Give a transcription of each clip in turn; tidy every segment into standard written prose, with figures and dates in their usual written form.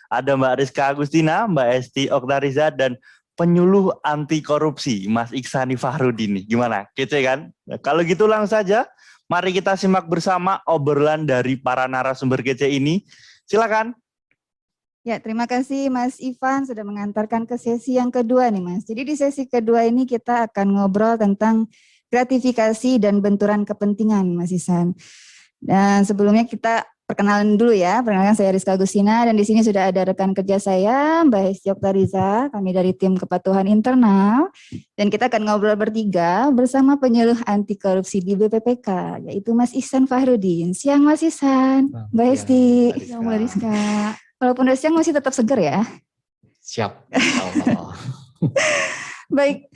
Ada Mbak Rizka Agustina, Mbak Esti Oktariza, dan penyuluh anti korupsi Mas Iksani Fahrudin. Gimana? Kece kan? Nah, kalau gitu langsung saja, mari kita simak bersama obrolan dari para narasumber kece ini. Silakan. Ya, terima kasih Mas Ivan sudah mengantarkan ke sesi yang kedua nih Mas. Jadi di sesi kedua ini kita akan ngobrol tentang gratifikasi dan benturan kepentingan Mas Isan. Dan sebelumnya kita perkenalan dulu ya. Perkenalkan saya Rizka Agustina dan di sini sudah ada rekan kerja saya Mbak Hesti Oktariza, kami dari tim kepatuhan internal. Dan kita akan ngobrol bertiga bersama penyuluh anti korupsi di BPPK, yaitu Mas Ihsan Fahrudin. Siang Mas Ihsan, Mbak Hesti, siang Mbak Rizka. Walaupun udah siang masih tetap segar ya. Siap. Baik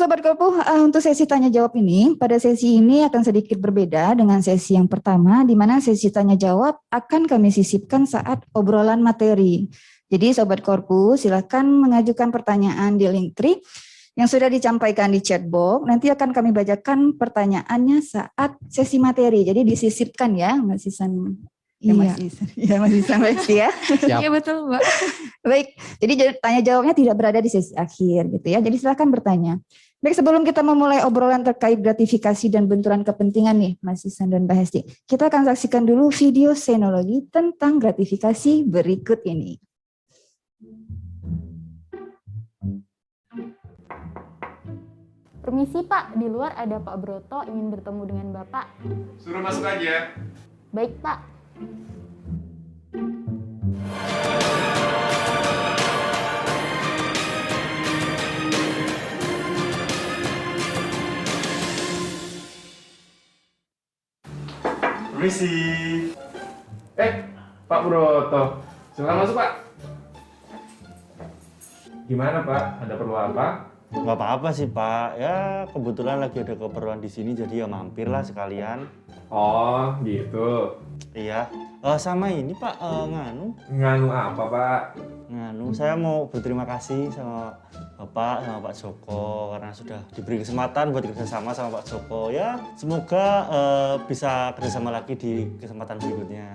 Sobat Korpu, untuk sesi tanya jawab ini, pada sesi ini akan sedikit berbeda dengan sesi yang pertama, di mana sesi tanya jawab akan kami sisipkan saat obrolan materi. Jadi Sobat Korpu silakan mengajukan pertanyaan di Linktree yang sudah disampaikan di chat box. Nanti akan kami bacakan pertanyaannya saat sesi materi. Jadi disisipkan ya, Mas Isan. Ya, Mas Isan baik ya. Iya betul Mbak. Baik, jadi tanya jawabnya tidak berada di sesi akhir gitu ya. Jadi silakan bertanya. Baik, sebelum kita memulai obrolan terkait gratifikasi dan benturan kepentingan nih Mas Isan dan Mbak Hesti, kita akan saksikan dulu video senologi tentang gratifikasi berikut ini. Permisi Pak, di luar ada Pak Broto ingin bertemu dengan Bapak. Suruh masuk aja. Baik Pak. Permisi. Pak Broto. Silakan masuk, Pak. Gimana, Pak? Ada perlu apa? Nggak apa-apa sih Pak, ya kebetulan lagi ada keperluan di sini jadi ya mampirlah sekalian. Oh, gitu. Iya, sama ini Pak, Nganu apa, Pak? saya mau berterima kasih sama Bapak, sama Pak Joko karena sudah diberi kesempatan buat kerjasama sama Pak Joko. Ya, semoga bisa kerjasama lagi di kesempatan berikutnya.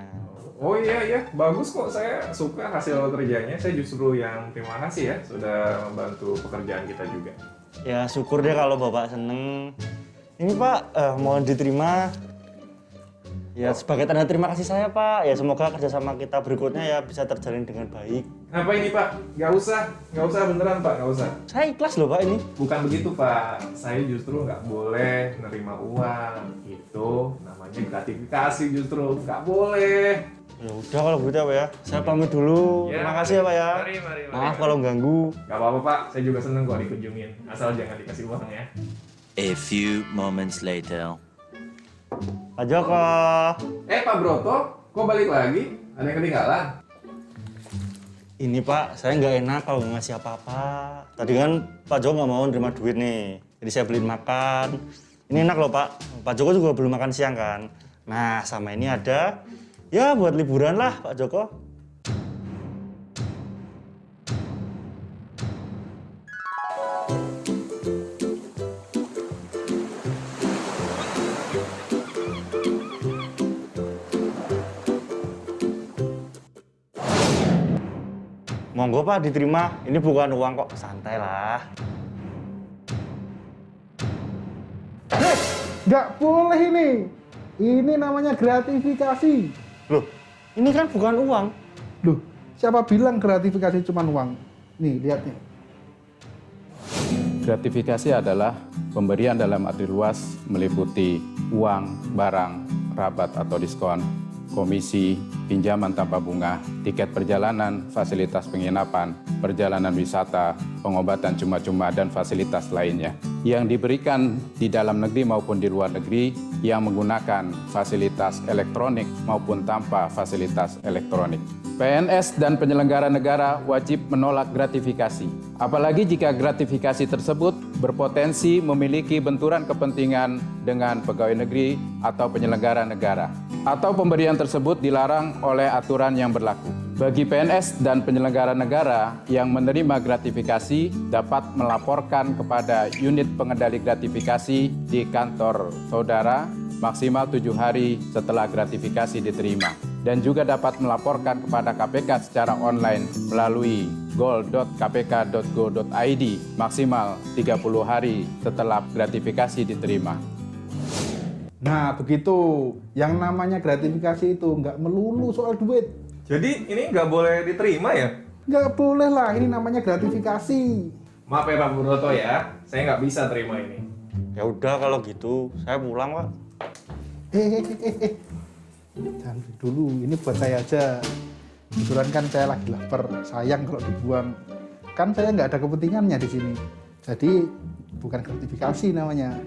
Oh iya, bagus kok. Saya suka hasil kerjanya. Saya justru yang terima kasih ya sudah membantu pekerjaan kita juga. Ya syukur deh kalau Bapak seneng. Ini Pak, mohon diterima. Ya sebagai tanda terima kasih saya Pak. Ya semoga kerjasama kita berikutnya ya bisa terjalin dengan baik. Apa ini Pak? Nggak usah beneran Pak, nggak usah. Saya ikhlas loh Pak ini. Bukan begitu Pak, saya justru nggak boleh nerima uang. Itu namanya gratifikasi justru, nggak boleh. Ya udah kalau begitu ya Pak ya. Saya pamit dulu. Ya, Terima kasih ya Pak ya. Mari. Maaf kalau ganggu. Nggak apa-apa Pak, saya juga seneng kok dikunjungin. Asal jangan dikasih uang ya. A few moments later. Pak Joko. Pak Broto, kok balik lagi? Ada yang ketinggalan? Ini Pak, saya nggak enak kalau nggak ngasih apa-apa. Tadi kan Pak Joko nggak mau nerima duit nih. Jadi saya beliin makan. Ini enak loh Pak. Pak Joko juga belum makan siang kan. Nah sama ini ada. Ya buat liburan lah Pak Joko. Monggo Pak diterima, ini bukan uang kok, santai lah. Nggak boleh ini namanya gratifikasi. Loh, ini kan bukan uang. Loh, siapa bilang gratifikasi cuma uang? Nih, lihat nih. Gratifikasi adalah pemberian dalam arti luas meliputi uang, barang, rabat atau diskon, komisi, pinjaman tanpa bunga, tiket perjalanan, fasilitas penginapan, perjalanan wisata, pengobatan cuma-cuma, dan fasilitas lainnya yang diberikan di dalam negeri maupun di luar negeri yang menggunakan fasilitas elektronik maupun tanpa fasilitas elektronik. PNS dan penyelenggara negara wajib menolak gratifikasi, apalagi jika gratifikasi tersebut berpotensi memiliki benturan kepentingan dengan pegawai negeri atau penyelenggara negara, atau pemberian tersebut dilarang oleh aturan yang berlaku. Bagi PNS dan penyelenggara negara yang menerima gratifikasi dapat melaporkan kepada unit pengendali gratifikasi di kantor saudara maksimal 7 hari setelah gratifikasi diterima. Dan juga dapat melaporkan kepada KPK secara online melalui gol.kpk.go.id maksimal 30 hari setelah gratifikasi diterima. Nah, begitu. Yang namanya gratifikasi itu nggak melulu soal duit. Jadi ini nggak boleh diterima ya? Nggak boleh lah, ini namanya gratifikasi. Maaf ya Pak Broto ya, saya nggak bisa terima ini. Ya udah kalau gitu, saya pulang Pak. Jangan dulu, ini buat saya aja. Kebetulan kan saya lagi lapar, sayang kalau dibuang. Kan saya nggak ada kepentingannya di sini. Jadi bukan gratifikasi namanya.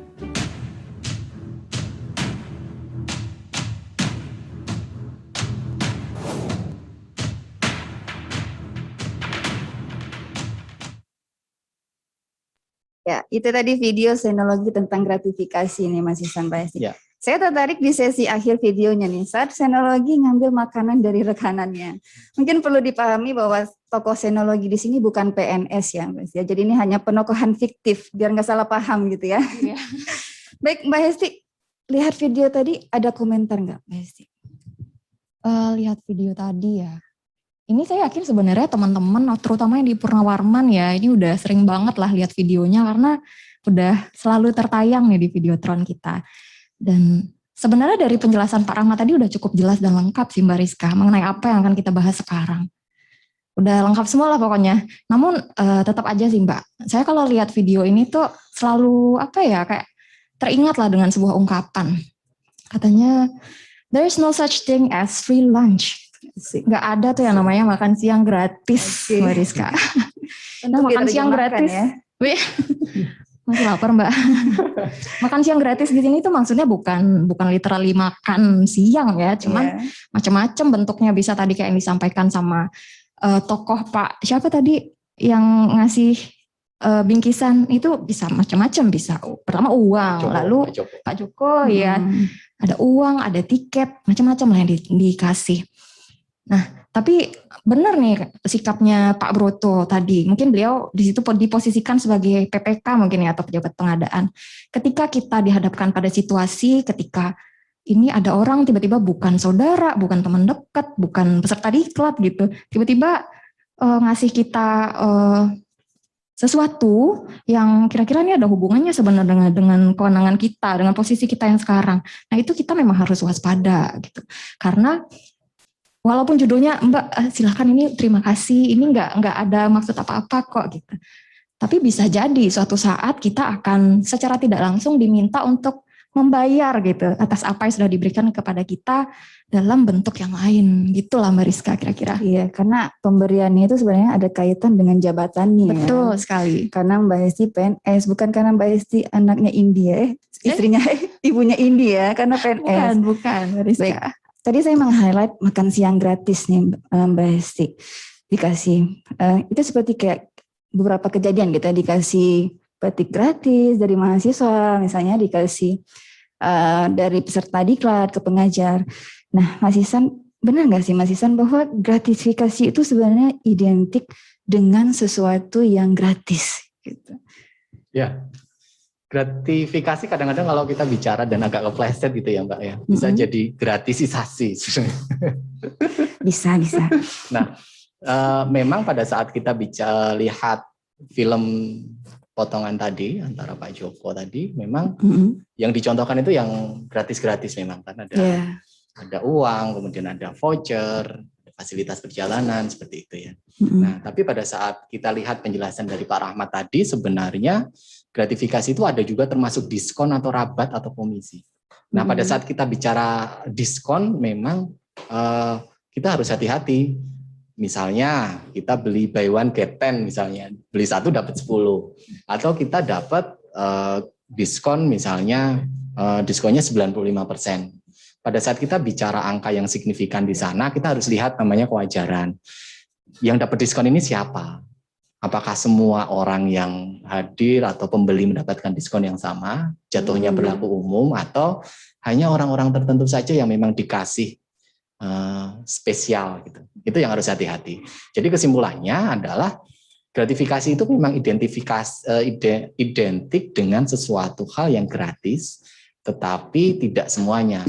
Ya, itu tadi video senologi tentang gratifikasi nih Mas Ihsan Bahesti. Ya. Saya tertarik di sesi akhir videonya nih, saat senologi ngambil makanan dari rekanannya. Mungkin perlu dipahami bahwa tokoh senologi di sini bukan PNS ya, Mas. Ya, jadi ini hanya penokohan fiktif, biar nggak salah paham gitu ya. Iya. Baik, Mbak Hesti, lihat video tadi ada komentar nggak, Mbak Hesti? Lihat video tadi ya. Ini saya yakin sebenarnya teman-teman, terutama yang di Purnawarman ya, ini udah sering banget lah lihat videonya karena udah selalu tertayang nih di Videotron kita. Dan sebenarnya dari penjelasan Pak Rahmat tadi udah cukup jelas dan lengkap sih Mbak Rizka mengenai apa yang akan kita bahas sekarang. Udah lengkap semua lah pokoknya. Namun tetap aja sih Mbak, saya kalau lihat video ini tuh selalu kayak teringat lah dengan sebuah ungkapan. Katanya, there is no such thing as free lunch. Nggak ada tuh yang namanya makan siang gratis, Mbak Rizka. Nah, makan siang gratis ya. Masih lapar Mbak. Makan siang gratis di sini tuh maksudnya bukan literally makan siang ya, cuman macam-macam bentuknya. Bisa tadi kayak yang disampaikan sama tokoh Pak siapa tadi yang ngasih bingkisan itu bisa macam-macam, bisa pertama uang, lalu Pak Joko ya ada uang, ada tiket, macam-macam lah yang dikasih. Nah, tapi benar nih sikapnya Pak Broto tadi. Mungkin beliau di situ diposisikan sebagai PPK mungkin ya, atau pejabat pengadaan. Ketika kita dihadapkan pada situasi ketika ini ada orang tiba-tiba bukan saudara, bukan teman dekat, bukan peserta diklat gitu, tiba-tiba ngasih kita sesuatu yang kira-kira ini ada hubungannya sebenarnya dengan kewenangan kita, dengan posisi kita yang sekarang. Nah, itu kita memang harus waspada gitu. Karena walaupun judulnya Mbak silakan ini terima kasih, ini nggak ada maksud apa-apa kok gitu. Tapi bisa jadi suatu saat kita akan secara tidak langsung diminta untuk membayar gitu atas apa yang sudah diberikan kepada kita dalam bentuk yang lain. Gitulah Mbak Rizka kira-kira. Iya, karena pemberiannya itu sebenarnya ada kaitan dengan jabatannya. Betul sekali. Karena Mbak Hesti PNS, bukan karena Mbak Hesti anaknya India, istrinya ibunya India, karena PNS. Bukan Mbak Rizka. Baik. Tadi saya meng-highlight makan siang gratis nih Mbak Hesti. Dikasih, itu seperti kayak beberapa kejadian gitu ya, dikasih batik gratis dari mahasiswa, misalnya dikasih dari peserta diklat ke pengajar. Nah Mas Ihsan, benar nggak sih Mas Ihsan bahwa gratifikasi itu sebenarnya identik dengan sesuatu yang gratis gitu? Ya. Gratifikasi kadang-kadang kalau kita bicara dan agak kepleset gitu ya Mbak ya, bisa jadi gratisisasi. Bisa. Nah, memang pada saat kita lihat film potongan tadi antara Pak Joko tadi, memang yang dicontohkan itu yang gratis-gratis memang kan ada uang, kemudian ada voucher, fasilitas perjalanan seperti itu ya. Nah, tapi pada saat kita lihat penjelasan dari Pak Rahmat tadi, sebenarnya gratifikasi itu ada juga termasuk diskon atau rabat atau komisi. Nah, pada saat kita bicara diskon, memang kita harus hati-hati. Misalnya kita beli buy one get 10 misalnya, beli 1 dapat 10. Atau kita dapat diskon misalnya diskonnya 95%. Pada saat kita bicara angka yang signifikan di sana, kita harus lihat namanya kewajaran. Yang dapat diskon ini siapa? Apakah semua orang yang hadir atau pembeli mendapatkan diskon yang sama, jatuhnya berlaku umum, atau hanya orang-orang tertentu saja yang memang dikasih spesial gitu. Itu yang harus hati-hati. Jadi kesimpulannya adalah gratifikasi itu memang identik dengan sesuatu hal yang gratis tetapi tidak semuanya.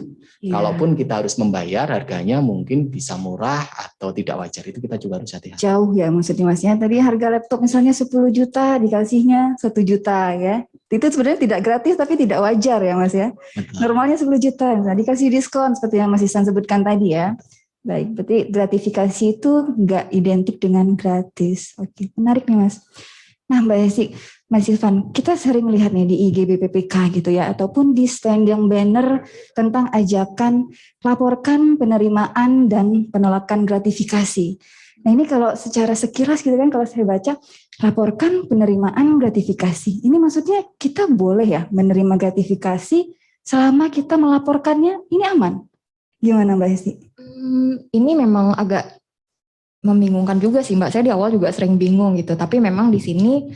Iya. Kalaupun kita harus membayar, harganya mungkin bisa murah atau tidak wajar, itu kita juga harus hati-hati. Jauh ya maksudnya Masnya. Tadi harga laptop misalnya 10 juta dikasihnya 1 juta ya. Itu sebenarnya tidak gratis tapi tidak wajar ya Mas ya. Betul. Normalnya 10 juta, misalnya dikasih diskon seperti yang Mas Ihsan sebutkan tadi ya. Baik, berarti gratifikasi itu nggak identik dengan gratis. Oke, menarik nih Mas. Nah Mbak Hesti, Mas Irfan, kita sering lihat nih di IG BPPK gitu ya, ataupun di standing banner tentang ajakan laporkan penerimaan dan penolakan gratifikasi. Nah ini kalau secara sekilas gitu kan, kalau saya baca, laporkan penerimaan gratifikasi. Ini maksudnya kita boleh ya menerima gratifikasi selama kita melaporkannya, ini aman? Gimana Mbak Hesti? Ini memang agak membingungkan juga sih Mbak. Saya di awal juga sering bingung gitu. Tapi memang di sini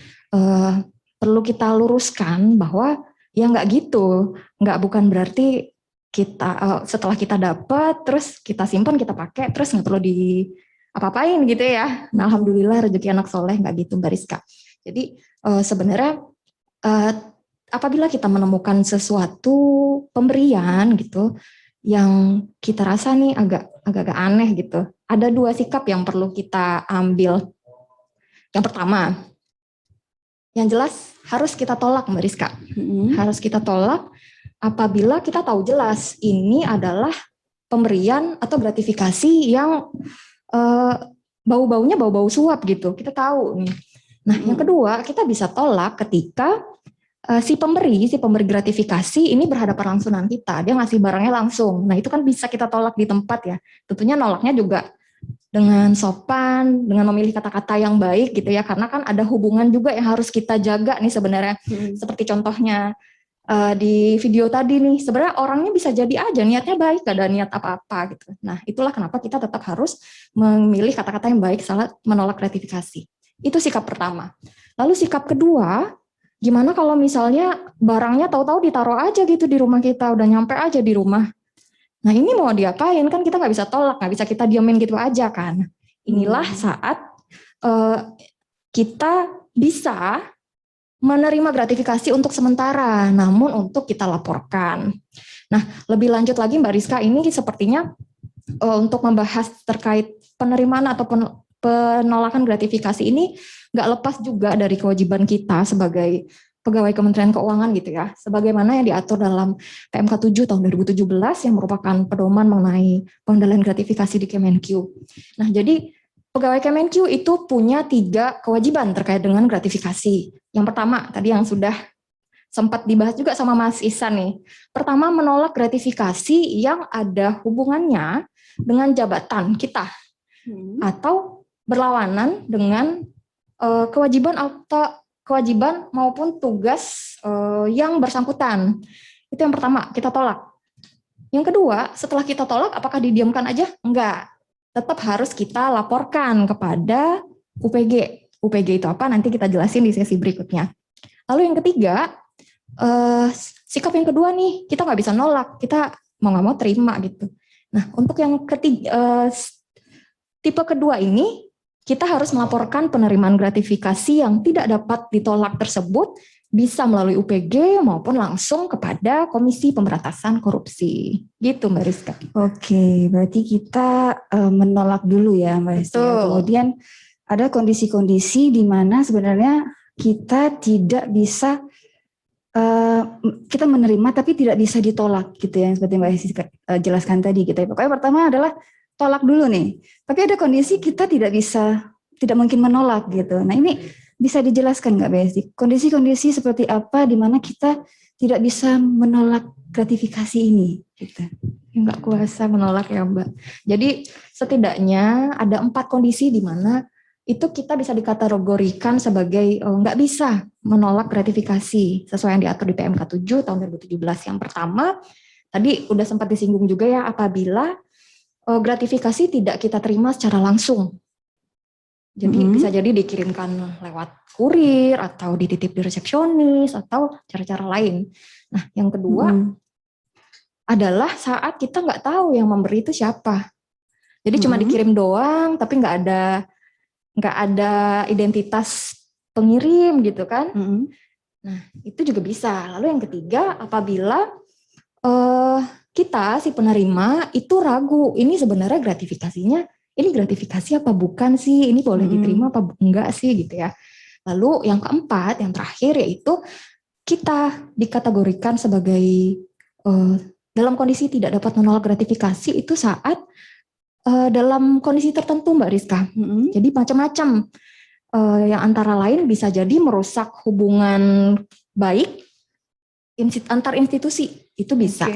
perlu kita luruskan bahwa ya nggak gitu. Bukan berarti kita setelah kita dapat terus kita simpan, kita pakai, terus nggak perlu di apa-apain gitu ya. Nah, alhamdulillah rezeki anak soleh nggak gitu Mbak Rizka. Jadi sebenarnya apabila kita menemukan sesuatu pemberian gitu yang kita rasa nih agak aneh gitu, ada 2 sikap yang perlu kita ambil. Yang pertama, yang jelas harus kita tolak Mbak Rizka. Harus kita tolak apabila kita tahu jelas ini adalah pemberian atau gratifikasi yang bau-baunya bau-bau suap gitu. Kita tahu nih. Nah, yang kedua, kita bisa tolak ketika si pemberi gratifikasi ini berhadapan langsung dengan kita. Dia ngasih barangnya langsung. Nah, itu kan bisa kita tolak di tempat ya. Tentunya nolaknya juga dengan sopan, dengan memilih kata-kata yang baik gitu ya. Karena kan ada hubungan juga yang harus kita jaga nih sebenarnya. Seperti contohnya di video tadi nih, sebenarnya orangnya bisa jadi aja niatnya baik, gak ada niat apa-apa gitu. Nah, itulah kenapa kita tetap harus memilih kata-kata yang baik saat menolak gratifikasi. Itu sikap pertama. Lalu sikap kedua, gimana kalau misalnya barangnya tahu-tahu ditaruh aja gitu di rumah kita, udah nyampe aja di rumah. Nah ini mau diapain, kan kita nggak bisa tolak, nggak bisa kita diamin gitu aja kan. Inilah saat kita bisa menerima gratifikasi untuk sementara, namun untuk kita laporkan. Nah lebih lanjut lagi Mbak Rizka, ini sepertinya untuk membahas terkait penerimaan atau penolakan gratifikasi ini nggak lepas juga dari kewajiban kita sebagai pegawai Kementerian Keuangan gitu ya, sebagaimana yang diatur dalam PMK 7 tahun 2017 yang merupakan pedoman mengenai pengendalian gratifikasi di Kemenkyu. Nah, jadi pegawai Kemenkyu itu punya 3 kewajiban terkait dengan gratifikasi. Yang pertama, tadi yang sudah sempat dibahas juga sama Mas Ihsan nih. Pertama, menolak gratifikasi yang ada hubungannya dengan jabatan kita atau berlawanan dengan kewajiban maupun tugas yang bersangkutan. Itu yang pertama, kita tolak. Yang kedua, setelah kita tolak, apakah didiamkan aja? Enggak. Tetap harus kita laporkan kepada UPG. UPG itu apa? Nanti kita jelasin di sesi berikutnya. Lalu yang ketiga, sikap yang kedua nih, kita nggak bisa nolak, kita mau nggak mau terima gitu. Nah, untuk yang ketiga, tipe kedua ini, kita harus melaporkan penerimaan gratifikasi yang tidak dapat ditolak tersebut bisa melalui UPG maupun langsung kepada Komisi Pemberantasan Korupsi. Gitu Mbak Rizka. Oke, berarti kita menolak dulu ya Mbak Hesti. Kemudian ada kondisi-kondisi di mana sebenarnya kita tidak bisa, kita menerima tapi tidak bisa ditolak gitu ya, seperti Mbak Hesti jelaskan tadi gitu ya. Pokoknya pertama adalah tolak dulu nih. Tapi ada kondisi kita tidak mungkin menolak gitu. Nah ini bisa dijelaskan nggak Mbak Hesti? Kondisi-kondisi seperti apa di mana kita tidak bisa menolak gratifikasi ini? Gitu. Nggak kuasa menolak ya Mbak. Jadi setidaknya ada 4 kondisi di mana itu kita bisa dikategorikan sebagai nggak bisa menolak gratifikasi sesuai yang diatur di PMK 7 tahun 2017. Yang pertama, tadi udah sempat disinggung juga ya, apabila gratifikasi tidak kita terima secara langsung. Jadi bisa jadi dikirimkan lewat kurir atau dititip di resepsionis atau cara-cara lain. Nah, yang kedua adalah saat kita nggak tahu yang memberi itu siapa. Jadi cuma dikirim doang, tapi nggak ada identitas pengirim gitu kan. Nah, itu juga bisa. Lalu yang ketiga, apabila kita si penerima itu ragu, ini sebenarnya gratifikasinya, ini gratifikasi apa bukan sih, ini boleh diterima apa enggak sih gitu ya. Lalu yang keempat, yang terakhir yaitu kita dikategorikan sebagai dalam kondisi tidak dapat menolak gratifikasi itu saat dalam kondisi tertentu Mbak Rizka. Jadi macam-macam, yang antara lain bisa jadi merusak hubungan baik antar institusi, itu bisa.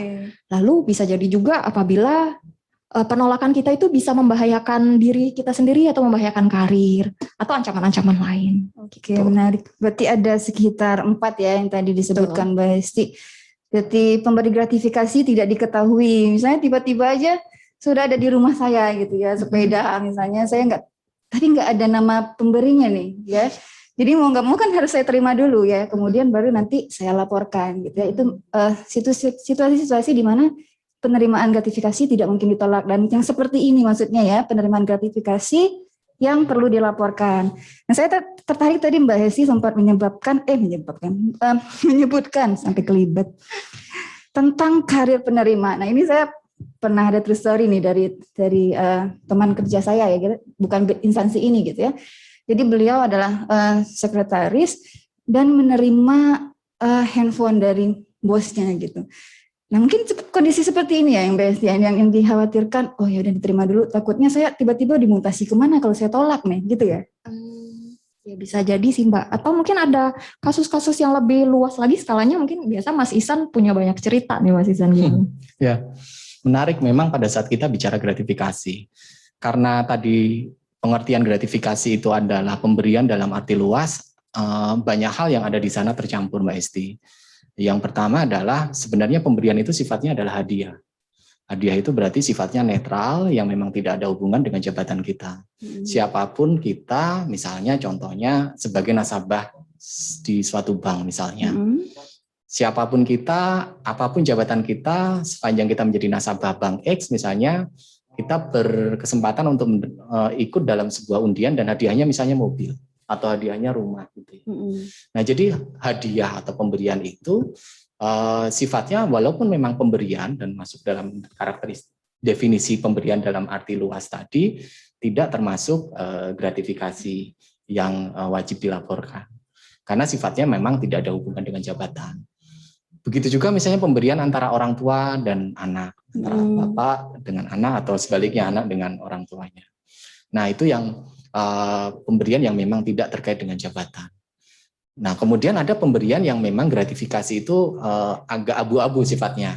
Lalu bisa jadi juga apabila penolakan kita itu bisa membahayakan diri kita sendiri atau membahayakan karir atau ancaman-ancaman lain. Oke, menarik. Berarti ada sekitar 4 ya yang tadi disebutkan Mbak Hesti. Berarti pemberi gratifikasi tidak diketahui. Misalnya tiba-tiba aja sudah ada di rumah saya gitu ya, sepeda misalnya, saya nggak ada nama pemberinya nih ya. Jadi mau nggak mau kan harus saya terima dulu ya, kemudian baru nanti saya laporkan gitu ya. Itu situasi-situasi di mana penerimaan gratifikasi tidak mungkin ditolak, dan yang seperti ini maksudnya ya, penerimaan gratifikasi yang perlu dilaporkan. Nah, saya tertarik tadi Mbak Hesti sempat menyebutkan sampai kelibet tentang karir penerima. Nah, ini saya pernah ada true story nih dari teman kerja saya ya, bukan instansi ini gitu ya. Jadi beliau adalah sekretaris dan menerima handphone dari bosnya gitu. Nah, mungkin kondisi seperti ini ya yang Mbak Hesti, yang dikhawatirkan, oh ya udah diterima dulu, takutnya saya tiba-tiba dimutasi kemana kalau saya tolak nih, gitu ya? Ya bisa jadi sih Mbak, atau mungkin ada kasus-kasus yang lebih luas lagi skalanya, mungkin biasa Mas Ihsan punya banyak cerita nih Mas Ihsan gitu. Ya, menarik memang pada saat kita bicara gratifikasi, karena tadi pengertian gratifikasi itu adalah pemberian dalam arti luas, banyak hal yang ada di sana tercampur Mbak Hesti. Yang pertama adalah sebenarnya pemberian itu sifatnya adalah hadiah. Hadiah itu berarti sifatnya netral yang memang tidak ada hubungan dengan jabatan kita. Siapapun kita, misalnya contohnya sebagai nasabah di suatu bank misalnya. Siapapun kita, apapun jabatan kita, sepanjang kita menjadi nasabah bank X misalnya, kita berkesempatan untuk ikut dalam sebuah undian dan hadiahnya misalnya mobil atau hadiahnya rumah gitu ya. Nah, jadi hadiah atau pemberian itu sifatnya walaupun memang pemberian dan masuk dalam karakteristik definisi pemberian dalam arti luas tadi, tidak termasuk gratifikasi yang wajib dilaporkan. Karena sifatnya memang tidak ada hubungan dengan jabatan. Begitu juga misalnya pemberian antara orang tua dan anak, antara bapak dengan anak atau sebaliknya anak dengan orang tuanya. Nah, itu yang pemberian yang memang tidak terkait dengan jabatan. Nah, kemudian ada pemberian yang memang gratifikasi itu agak abu-abu sifatnya.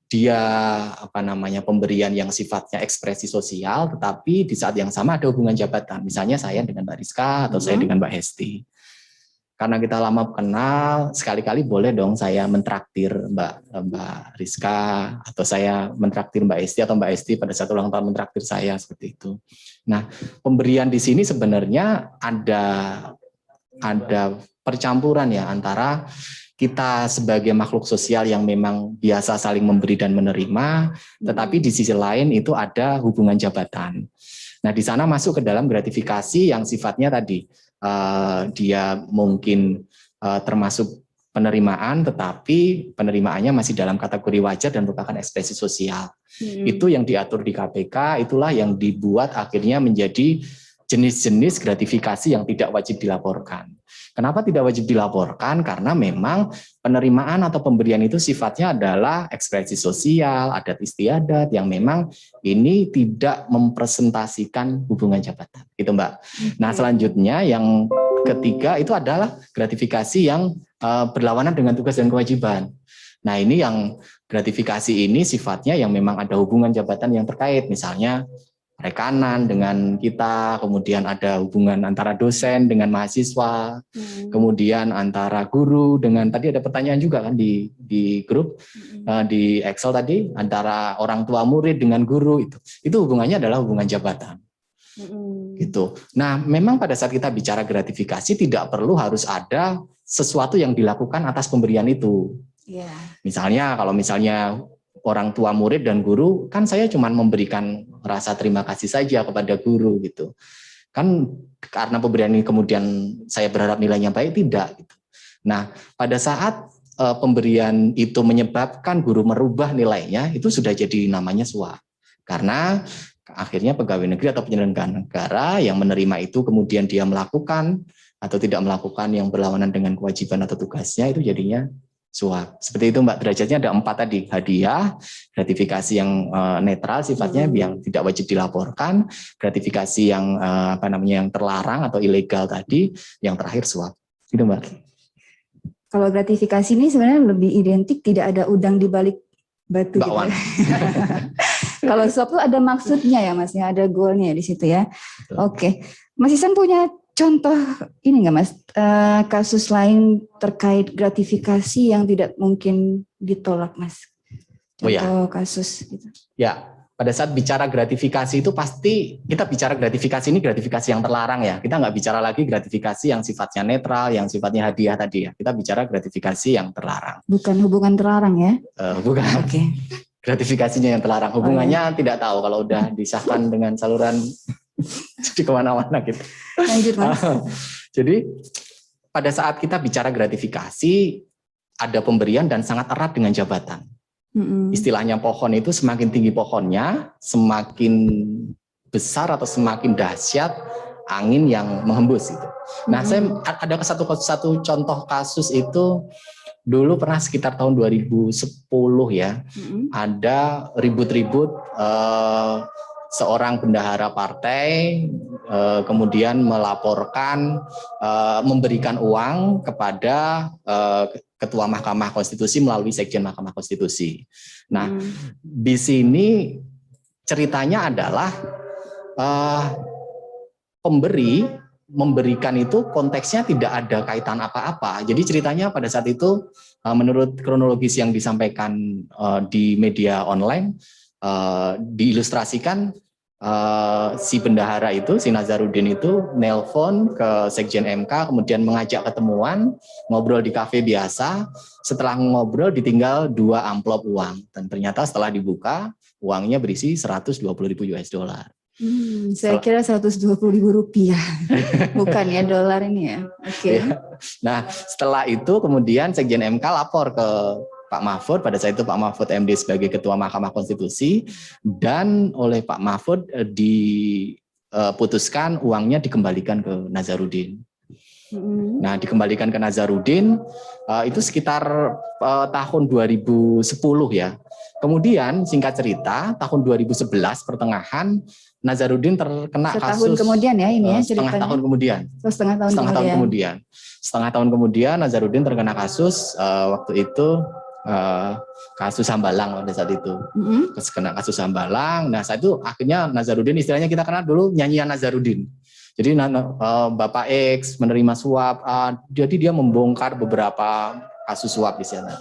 Dia pemberian yang sifatnya ekspresi sosial, tetapi di saat yang sama ada hubungan jabatan. Misalnya saya dengan Mbak Rizka atau saya dengan Mbak Hesti. Karena kita lama kenal, sekali-kali boleh dong saya mentraktir Mbak Rizka, atau saya mentraktir Mbak Hesti, atau Mbak Hesti pada saat ulang tahun mentraktir saya, seperti itu. Nah, pemberian di sini sebenarnya ada percampuran ya antara kita sebagai makhluk sosial yang memang biasa saling memberi dan menerima, tetapi di sisi lain itu ada hubungan jabatan. Nah, di sana masuk ke dalam gratifikasi yang sifatnya tadi dia mungkin termasuk penerimaan, tetapi penerimaannya masih dalam kategori wajar dan merupakan ekspresi sosial. Itu yang diatur di KPK, itulah yang dibuat akhirnya menjadi jenis-jenis gratifikasi yang tidak wajib dilaporkan. Kenapa tidak wajib dilaporkan? Karena memang penerimaan atau pemberian itu sifatnya adalah ekspresi sosial, adat istiadat yang memang ini tidak mempresentasikan hubungan jabatan. Gitu Mbak. Nah, selanjutnya yang ketiga itu adalah gratifikasi yang berlawanan dengan tugas dan kewajiban. Nah, ini yang gratifikasi ini sifatnya yang memang ada hubungan jabatan yang terkait, misalnya rekanan dengan kita, kemudian ada hubungan antara dosen dengan mahasiswa, kemudian antara guru dengan, tadi ada pertanyaan juga kan di grup, di Excel tadi, antara orang tua murid dengan guru, itu hubungannya adalah hubungan jabatan. Gitu. Nah, memang pada saat kita bicara gratifikasi tidak perlu harus ada sesuatu yang dilakukan atas pemberian itu. Misalnya, kalau misalnya orang tua murid dan guru, kan saya cuma memberikan rasa terima kasih saja kepada guru gitu. Kan karena pemberian ini kemudian saya berharap nilainya baik, tidak gitu. Nah, pada saat pemberian itu menyebabkan guru merubah nilainya, itu sudah jadi namanya suap. Karena akhirnya pegawai negeri atau penyelenggara negara yang menerima itu kemudian dia melakukan atau tidak melakukan yang berlawanan dengan kewajiban atau tugasnya, itu jadinya suap. Seperti itu Mbak, derajatnya ada 4 tadi: hadiah, gratifikasi yang netral sifatnya yang tidak wajib dilaporkan, gratifikasi yang yang terlarang atau ilegal tadi, yang terakhir suap. Gitu Mbak. Kalau gratifikasi ini sebenarnya lebih identik, tidak ada udang di balik batu. Gitu. Kalau suap itu ada maksudnya ya Mas, ya, ada goalnya di situ ya. Oke, Mas Ihsan punya contoh ini nggak Mas, kasus lain terkait gratifikasi yang tidak mungkin ditolak Mas? Contoh kasus gitu. Ya, pada saat bicara gratifikasi itu pasti kita bicara gratifikasi ini gratifikasi yang terlarang ya. Kita nggak bicara lagi gratifikasi yang sifatnya netral, yang sifatnya hadiah tadi ya. Kita bicara gratifikasi yang terlarang. Bukan hubungan terlarang ya? Bukan. Oke. Gratifikasinya yang terlarang. Hubungannya tidak tahu kalau udah disahkan dengan saluran jadi kemana-mana gitu. Lanjut Mas. Jadi pada saat kita bicara gratifikasi, ada pemberian dan sangat erat dengan jabatan. Istilahnya pohon itu semakin tinggi pohonnya, semakin besar atau semakin dahsyat angin yang menghembus itu. Nah, saya ada satu contoh kasus itu dulu pernah sekitar tahun 2010 ya. Ada ribut-ribut seorang bendahara partai kemudian melaporkan memberikan uang kepada Ketua Mahkamah Konstitusi melalui Sekjen Mahkamah Konstitusi. Nah, di sini ceritanya adalah pemberi memberikan itu konteksnya tidak ada kaitan apa-apa. Jadi ceritanya pada saat itu menurut kronologis yang disampaikan di media online diilustrasikan si bendahara itu, si Nazarudin itu nelpon ke Sekjen MK, kemudian mengajak ketemuan, ngobrol di kafe biasa. Setelah ngobrol ditinggal 2 amplop uang, dan ternyata setelah dibuka uangnya berisi 120.000 US dollar. Saya kira 120.000 rupiah, bukan ya dolar ini ya. Oke. Ya. Nah setelah itu kemudian Sekjen MK lapor ke Pak Mahfud, pada saat itu Pak Mahfud MD sebagai Ketua Mahkamah Konstitusi, dan oleh Pak Mahfud diputuskan uangnya dikembalikan ke Nazarudin. Nah, dikembalikan ke Nazarudin itu sekitar tahun 2010 ya. Kemudian singkat cerita tahun 2011 pertengahan Nazarudin terkena setahun kasus kemudian ya ini ya setengah ceritanya. tahun kemudian. Setengah tahun kemudian Nazarudin terkena kasus waktu itu kasus Hambalang pada saat itu. Kena kasus Hambalang. Nah, saat itu akhirnya Nazarudin istilahnya kita kenal dulu nyanyian Nazarudin. Jadi Bapak X menerima suap, jadi dia membongkar beberapa kasus suap di sana.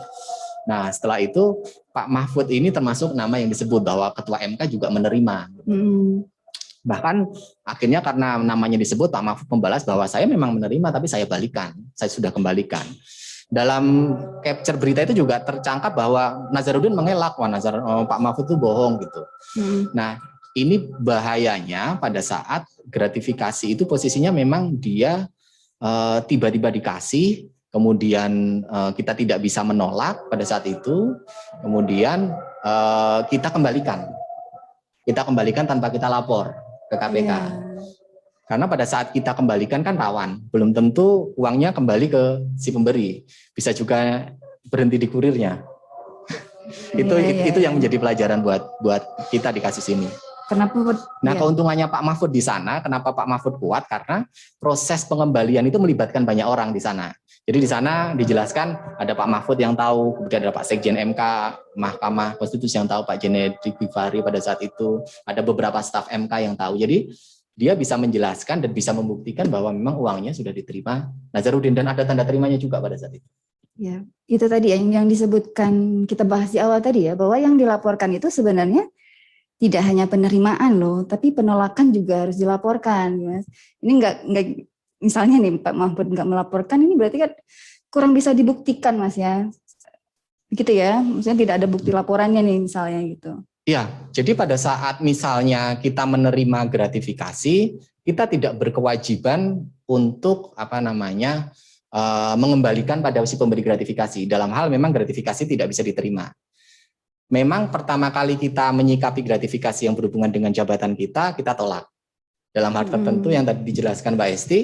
Nah, setelah itu Pak Mahfud ini termasuk nama yang disebut bahwa Ketua MK juga menerima. Bahkan akhirnya karena namanya disebut, Pak Mahfud membalas bahwa saya memang menerima tapi saya balikan, saya sudah kembalikan. Dalam capture berita itu juga tercangkap bahwa Nazarudin mengelak, Pak Mahfud itu bohong gitu. Nah, ini bahayanya pada saat gratifikasi itu posisinya memang dia tiba-tiba dikasih, kemudian kita tidak bisa menolak pada saat itu, kemudian kita kembalikan tanpa kita lapor ke KPK. Karena pada saat kita kembalikan kan rawan, belum tentu uangnya kembali ke si pemberi, bisa juga berhenti di kurirnya. Itu yang menjadi pelajaran buat kita di kasus ini. Kenapa? Nah, keuntungannya Pak Mahfud di sana, kenapa Pak Mahfud kuat? Karena proses pengembalian itu melibatkan banyak orang di sana. Jadi di sana dijelaskan ada Pak Mahfud yang tahu, kemudian ada Pak Sekjen MK, Mahkamah Konstitusi yang tahu, Pak Jenedi Givari pada saat itu, ada beberapa staf MK yang tahu. Jadi dia bisa menjelaskan dan bisa membuktikan bahwa memang uangnya sudah diterima Nazarudin dan ada tanda terimanya juga pada saat itu. Ya, itu tadi yang disebutkan kita bahas di awal tadi ya, bahwa yang dilaporkan itu sebenarnya tidak hanya penerimaan loh, tapi penolakan juga harus dilaporkan, Mas. Ini enggak misalnya nih Pak Mahfud enggak melaporkan, ini berarti kan kurang bisa dibuktikan, Mas ya. Begitu ya, maksudnya tidak ada bukti laporannya nih misalnya gitu. Iya, jadi pada saat misalnya kita menerima gratifikasi, kita tidak berkewajiban untuk mengembalikan pada si pemberi gratifikasi. Dalam hal memang gratifikasi tidak bisa diterima. Memang pertama kali kita menyikapi gratifikasi yang berhubungan dengan jabatan kita tolak. Dalam hal tertentu yang tadi dijelaskan Mbak Esti,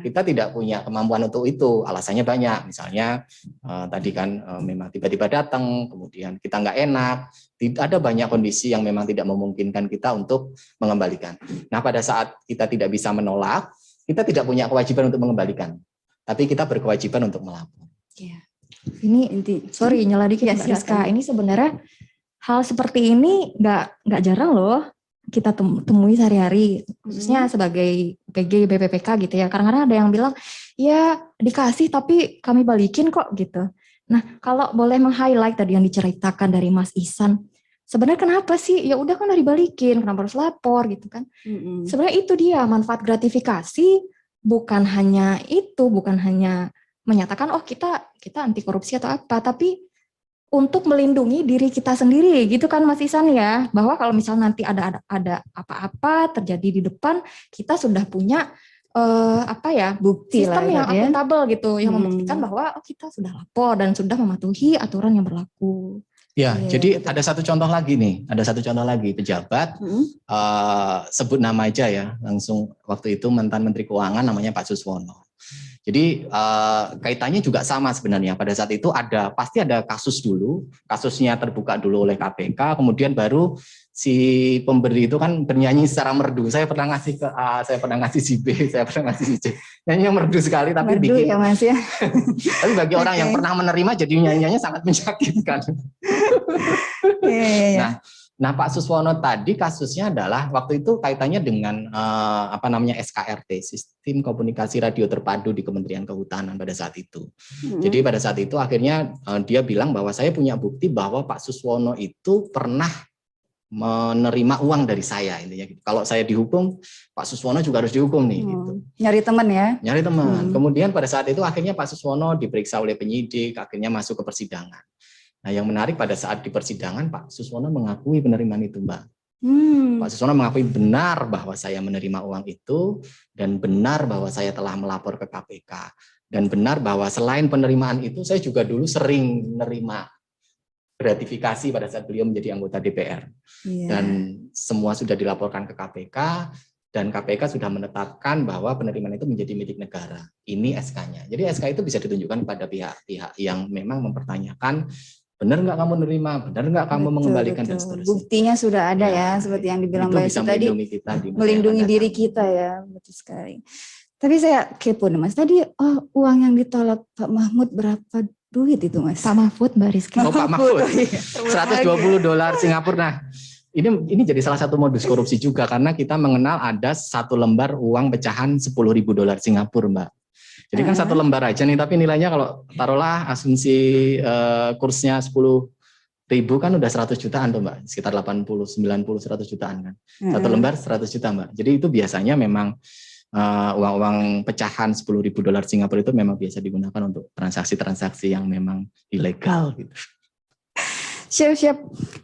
kita tidak punya kemampuan untuk itu. Alasannya banyak. Misalnya tadi kan memang tiba-tiba datang, kemudian kita nggak enak. Ada banyak kondisi yang memang tidak memungkinkan kita untuk mengembalikan. Nah, pada saat kita tidak bisa menolak, kita tidak punya kewajiban untuk mengembalikan. Tapi kita berkewajiban untuk melapor. Ya. Ini sorry nyela dikit Mbak Rizka. Ini sebenarnya hal seperti ini nggak jarang loh kita temui sehari-hari, khususnya sebagai PG BPPK gitu ya. Kadang-kadang ada yang bilang, ya dikasih tapi kami balikin kok gitu. Nah, kalau boleh meng-highlight tadi yang diceritakan dari Mas Ihsan, sebenarnya kenapa sih? Ya udah kan udah dibalikin, kenapa harus lapor gitu kan? Sebenarnya itu dia manfaat gratifikasi, bukan hanya menyatakan oh kita anti korupsi atau apa, tapi untuk melindungi diri kita sendiri gitu kan Mas Ihsan ya, bahwa kalau misalnya nanti ada apa-apa terjadi di depan, kita sudah punya bukti sistem yang ya. akuntabel gitu, yang membuktikan bahwa kita sudah lapor dan sudah mematuhi aturan yang berlaku. Ya, jadi betul. Ada satu contoh lagi pejabat, sebut nama aja ya, langsung waktu itu mantan Menteri Keuangan namanya Pak Suswono. Jadi kaitannya juga sama sebenarnya. Pada saat itu pasti ada kasus dulu, kasusnya terbuka dulu oleh KPK, kemudian baru si pemberi itu kan bernyanyi secara merdu. Saya pernah ngasih ke A, saya pernah ngasih si B, saya pernah ngasih si C. Nyanyinya merdu sekali, tapi merdu ya Mas ya. Tapi bagi orang yang pernah menerima, jadi nyanyiannya sangat menyakitkan. Nah, Pak Suswono tadi kasusnya adalah waktu itu kaitannya dengan SKRT, Sistem Komunikasi Radio Terpadu di Kementerian Kehutanan pada saat itu. Jadi pada saat itu akhirnya dia bilang bahwa saya punya bukti bahwa Pak Suswono itu pernah menerima uang dari saya, intinya gitu. Kalau saya dihukum, Pak Suswono juga harus dihukum nih. Gitu. Nyari teman ya? Nyari teman. Kemudian pada saat itu akhirnya Pak Suswono diperiksa oleh penyidik, akhirnya masuk ke persidangan. Nah, yang menarik pada saat di persidangan Pak Suswono mengakui penerimaan itu, Mbak. Pak Suswono mengakui benar bahwa saya menerima uang itu dan benar bahwa saya telah melapor ke KPK dan benar bahwa selain penerimaan itu saya juga dulu sering menerima gratifikasi pada saat beliau menjadi anggota DPR. Dan semua sudah dilaporkan ke KPK dan KPK sudah menetapkan bahwa penerimaan itu menjadi milik negara. Ini SK-nya. Jadi SK itu bisa ditunjukkan pada pihak-pihak yang memang mempertanyakan benar nggak kamu nerima, benar nggak kamu mengembalikan dan seterusnya. Buktinya sudah ada ya seperti yang dibilang Mbak Esti tadi, melindungi diri kita ya, betul sekali. Tapi saya kepo nih Mas, tadi uang yang ditolak Pak Mahfud berapa duit itu Mas? Pak Mahfud, Mbak Rizky. Oh Pak Mahfud, $120 Singapura. Nah, ini jadi salah satu modus korupsi juga karena kita mengenal ada satu lembar uang pecahan $10.000 Singapura, Mbak. Jadi kan satu lembar aja nih, tapi nilainya kalau taruhlah asumsi kursnya 10.000 kan udah 100 jutaan tuh Mbak, sekitar 80, 90, 100 jutaan kan. Satu lembar 100 juta Mbak. Jadi itu biasanya memang uang-uang pecahan $10.000 Singapura itu memang biasa digunakan untuk transaksi-transaksi yang memang ilegal gitu. Siap.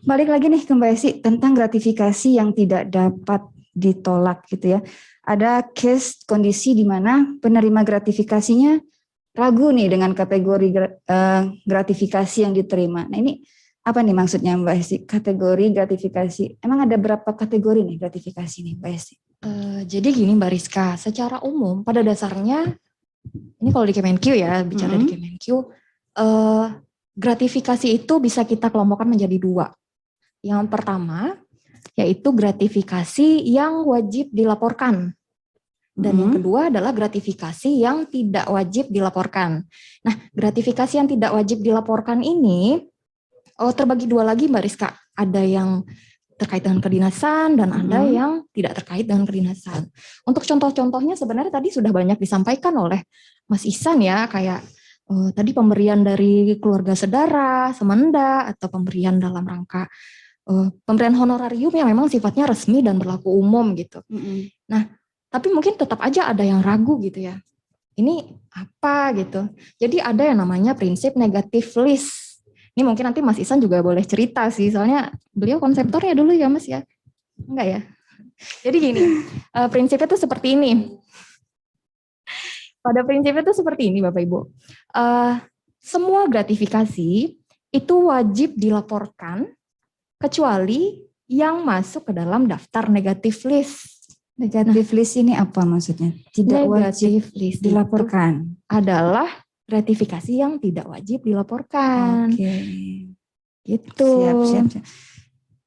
Balik lagi nih ke Mbak Esti tentang gratifikasi yang tidak dapat ditolak gitu ya. Ada case kondisi di mana penerima gratifikasinya ragu nih dengan kategori gratifikasi yang diterima. Nah ini apa nih maksudnya Mbak Esti? Kategori gratifikasi. Emang ada berapa kategori nih gratifikasi nih Mbak Esti? Jadi gini Mbak Rizka, secara umum pada dasarnya, ini kalau di Kemenq ya, bicara di Kemenq, gratifikasi itu bisa kita kelompokkan menjadi dua. Yang pertama, yaitu gratifikasi yang wajib dilaporkan. Dan yang kedua adalah gratifikasi yang tidak wajib dilaporkan. Nah, gratifikasi yang tidak wajib dilaporkan ini terbagi dua lagi Mbak Rizka. Ada yang terkait dengan kedinasan dan ada yang tidak terkait dengan kedinasan. Untuk contoh-contohnya sebenarnya tadi sudah banyak disampaikan oleh Mas Ihsan ya, kayak tadi pemberian dari keluarga sedara, semenda, atau pemberian dalam rangka pemberian honorarium yang memang sifatnya resmi dan berlaku umum gitu. Nah, tapi mungkin tetap aja ada yang ragu gitu ya. Ini apa gitu. Jadi ada yang namanya prinsip negative list. Ini mungkin nanti Mas Ihsan juga boleh cerita sih, soalnya beliau konseptornya dulu ya Mas ya. Enggak ya? Jadi gini, prinsipnya tuh seperti ini. Pada prinsipnya itu seperti ini Bapak Ibu. Semua gratifikasi itu wajib dilaporkan kecuali yang masuk ke dalam daftar negatif list. Negatif list ini apa maksudnya? Tidak wajib Negatif list dilaporkan. adalah gratifikasi yang tidak wajib dilaporkan. Oke. Gitu. Siap.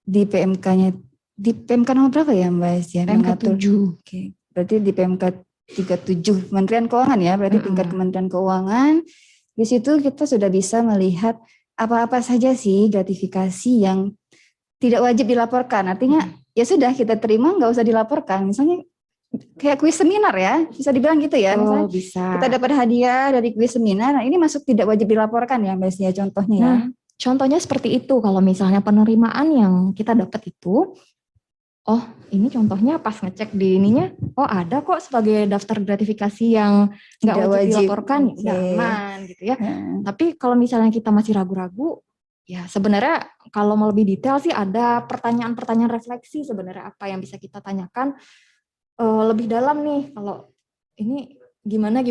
Di PMK nomor berapa ya Mbak Esya? PMK Mengatur. 7. Oke. Berarti di PMK 37 Kementerian Keuangan ya, berarti tingkat Kementerian Keuangan. Di situ kita sudah bisa melihat apa-apa saja sih gratifikasi yang tidak wajib dilaporkan. Artinya ya sudah kita terima, nggak usah dilaporkan. Misalnya kayak kuis seminar ya, bisa dibilang gitu ya. Misalnya Bisa. kita dapat hadiah dari kuis seminar, nah ini masuk tidak wajib dilaporkan ya Mbak Esya contohnya ya. Nah, contohnya seperti itu. Kalau misalnya penerimaan yang kita dapat itu, oh ini contohnya pas ngecek di ininya, oh ada kok sebagai daftar gratifikasi yang nggak Tidak wajib wajib. dilaporkan, ya udah Oke. aman gitu ya. Tapi kalau misalnya kita masih ragu-ragu, ya sebenarnya kalau mau lebih detail sih ada pertanyaan-pertanyaan refleksi sebenarnya apa yang bisa kita tanyakan lebih dalam nih. Kalau ini gimana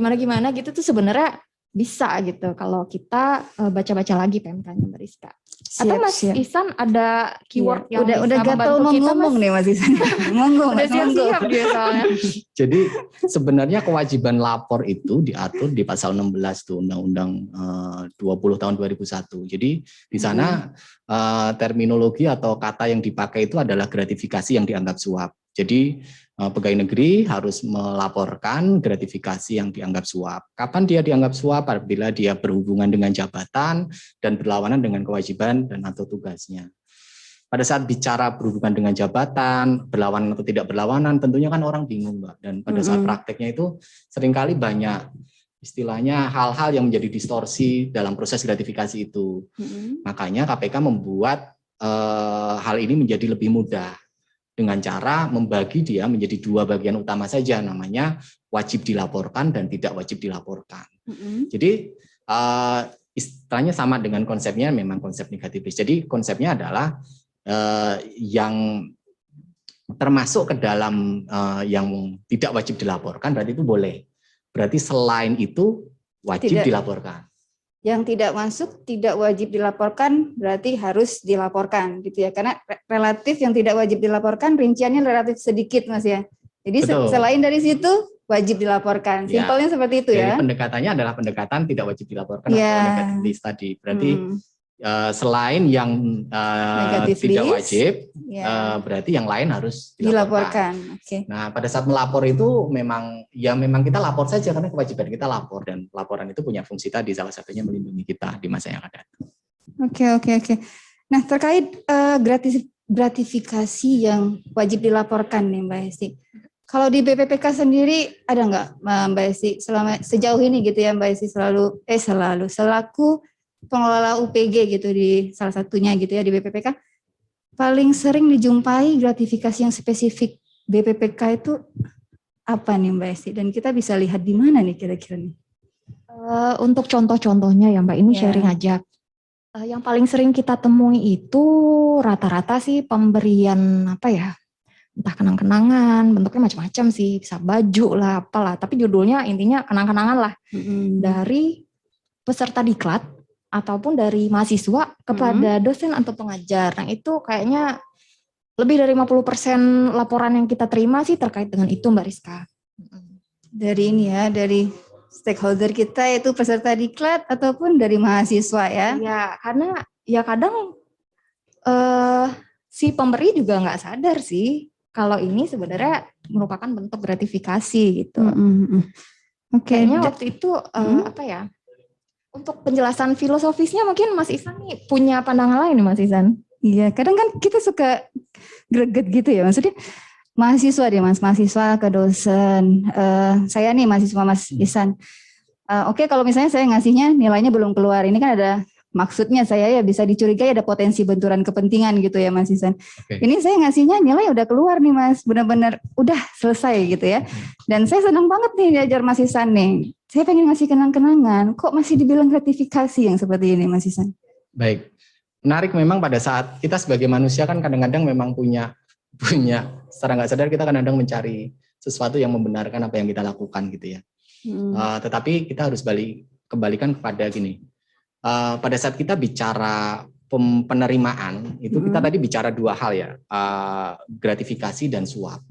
gitu tuh sebenarnya bisa gitu kalau kita baca-baca lagi PMK-nya Mbak Rizka. Atau Mas Ihsan ada keyword yang udah bisa gatel membantu mau kita ngomong Mas? nih Mas Ihsan. Monggo Udah Mas, monggo. siap-siap dia soalnya. Jadi sebenarnya kewajiban lapor itu diatur di pasal 16 tuh Undang-Undang 20 tahun 2001. Jadi di sana terminologi atau kata yang dipakai itu adalah gratifikasi yang dianggap suap. Jadi pegawai negeri harus melaporkan gratifikasi yang dianggap suap. Kapan dia dianggap suap? Apabila dia berhubungan dengan jabatan dan berlawanan dengan kewajiban dan atau tugasnya. Pada saat bicara berhubungan dengan jabatan, berlawanan atau tidak berlawanan, tentunya kan orang bingung, Mbak. Dan pada saat prakteknya itu seringkali banyak istilahnya hal-hal yang menjadi distorsi dalam proses gratifikasi itu. Makanya KPK membuat hal ini menjadi lebih mudah dengan cara membagi dia menjadi dua bagian utama saja, namanya wajib dilaporkan dan tidak wajib dilaporkan. Jadi istilahnya sama dengan konsepnya, memang konsep negatif list. Jadi konsepnya adalah yang termasuk ke dalam yang tidak wajib dilaporkan berarti itu boleh. Berarti selain itu wajib dilaporkan. Yang tidak masuk tidak wajib dilaporkan berarti harus dilaporkan gitu ya. Karena relatif yang tidak wajib dilaporkan rinciannya relatif sedikit Mas ya. Jadi selain dari situ wajib dilaporkan. Simpelnya seperti itu ya. Jadi pendekatannya adalah pendekatan tidak wajib dilaporkan atau negatif list tadi. Berarti selain yang tidak wajib, berarti yang lain harus dilaporkan. Okay. Nah, pada saat melapor itu memang kita lapor saja karena kewajiban kita lapor, dan laporan itu punya fungsi tadi, salah satunya melindungi kita di masa yang akan datang. Oke. Nah, terkait gratifikasi yang wajib dilaporkan nih Mbak Esti. Kalau di BPPK sendiri ada nggak Mbak Esti sejauh ini gitu ya Mbak Esti selaku pengelola UPG gitu di salah satunya gitu ya di BPPK, paling sering dijumpai gratifikasi yang spesifik BPPK itu apa nih Mbak Esti, dan kita bisa lihat di mana nih kira-kira nih? Untuk contoh-contohnya ya Mbak, ini sharing aja. Yang paling sering kita temui itu rata-rata sih pemberian apa ya, entah kenang-kenangan, bentuknya macam-macam sih, bisa baju lah, apalah, tapi judulnya intinya kenang-kenangan lah dari peserta diklat ataupun dari mahasiswa kepada dosen atau pengajar. Nah itu kayaknya lebih dari 50% laporan yang kita terima sih terkait dengan itu Mbak Rizka. Dari ini ya, dari stakeholder kita itu peserta diklat ataupun dari mahasiswa ya. Ya karena ya kadang si pemberi juga nggak sadar sih kalau ini sebenarnya merupakan bentuk gratifikasi gitu. Kayaknya waktu itu apa ya, untuk penjelasan filosofisnya mungkin Mas Ihsan nih punya pandangan lain nih Mas Ihsan. Iya, kadang kan kita suka greget gitu ya, maksudnya mahasiswa deh Mas, mahasiswa ke dosen. Saya nih mahasiswa Mas Ihsan. Oke, kalau misalnya saya ngasihnya nilainya belum keluar, ini kan ada maksudnya saya ya bisa dicurigai ada potensi benturan kepentingan gitu ya Mas Ihsan. Ini saya ngasihnya nilai udah keluar nih Mas, benar-benar udah selesai gitu ya. Dan saya senang banget nih diajar Mas Ihsan nih. Saya pengen ngasih kenang-kenangan, kok masih dibilang gratifikasi yang seperti ini Mas Ihsan? Baik, menarik memang pada saat kita sebagai manusia kan kadang-kadang memang punya secara nggak sadar kita kadang-kadang mencari sesuatu yang membenarkan apa yang kita lakukan gitu ya. Tetapi kita harus kembalikan kepada gini. Pada saat kita bicara penerimaan itu kita tadi bicara dua hal ya, gratifikasi dan suap.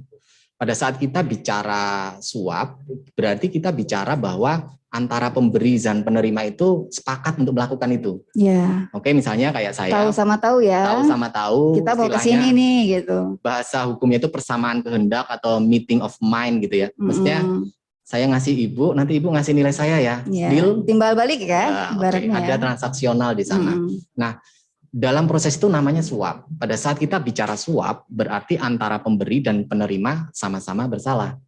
Pada saat kita bicara suap, berarti kita bicara bahwa antara pemberi dan penerima itu sepakat untuk melakukan itu. Ya. Oke, misalnya kayak saya. Tahu sama tahu ya. Tahu sama tahu. Kita mau ke sini nih gitu. Bahasa hukumnya itu persamaan kehendak atau meeting of mind gitu ya. Maksudnya saya ngasih ibu, nanti ibu ngasih nilai saya ya. Deal. Timbal balik ya. Ada transaksional di sana. Nah, dalam proses itu namanya suap. Pada saat kita bicara suap, berarti antara pemberi dan penerima sama-sama bersalah.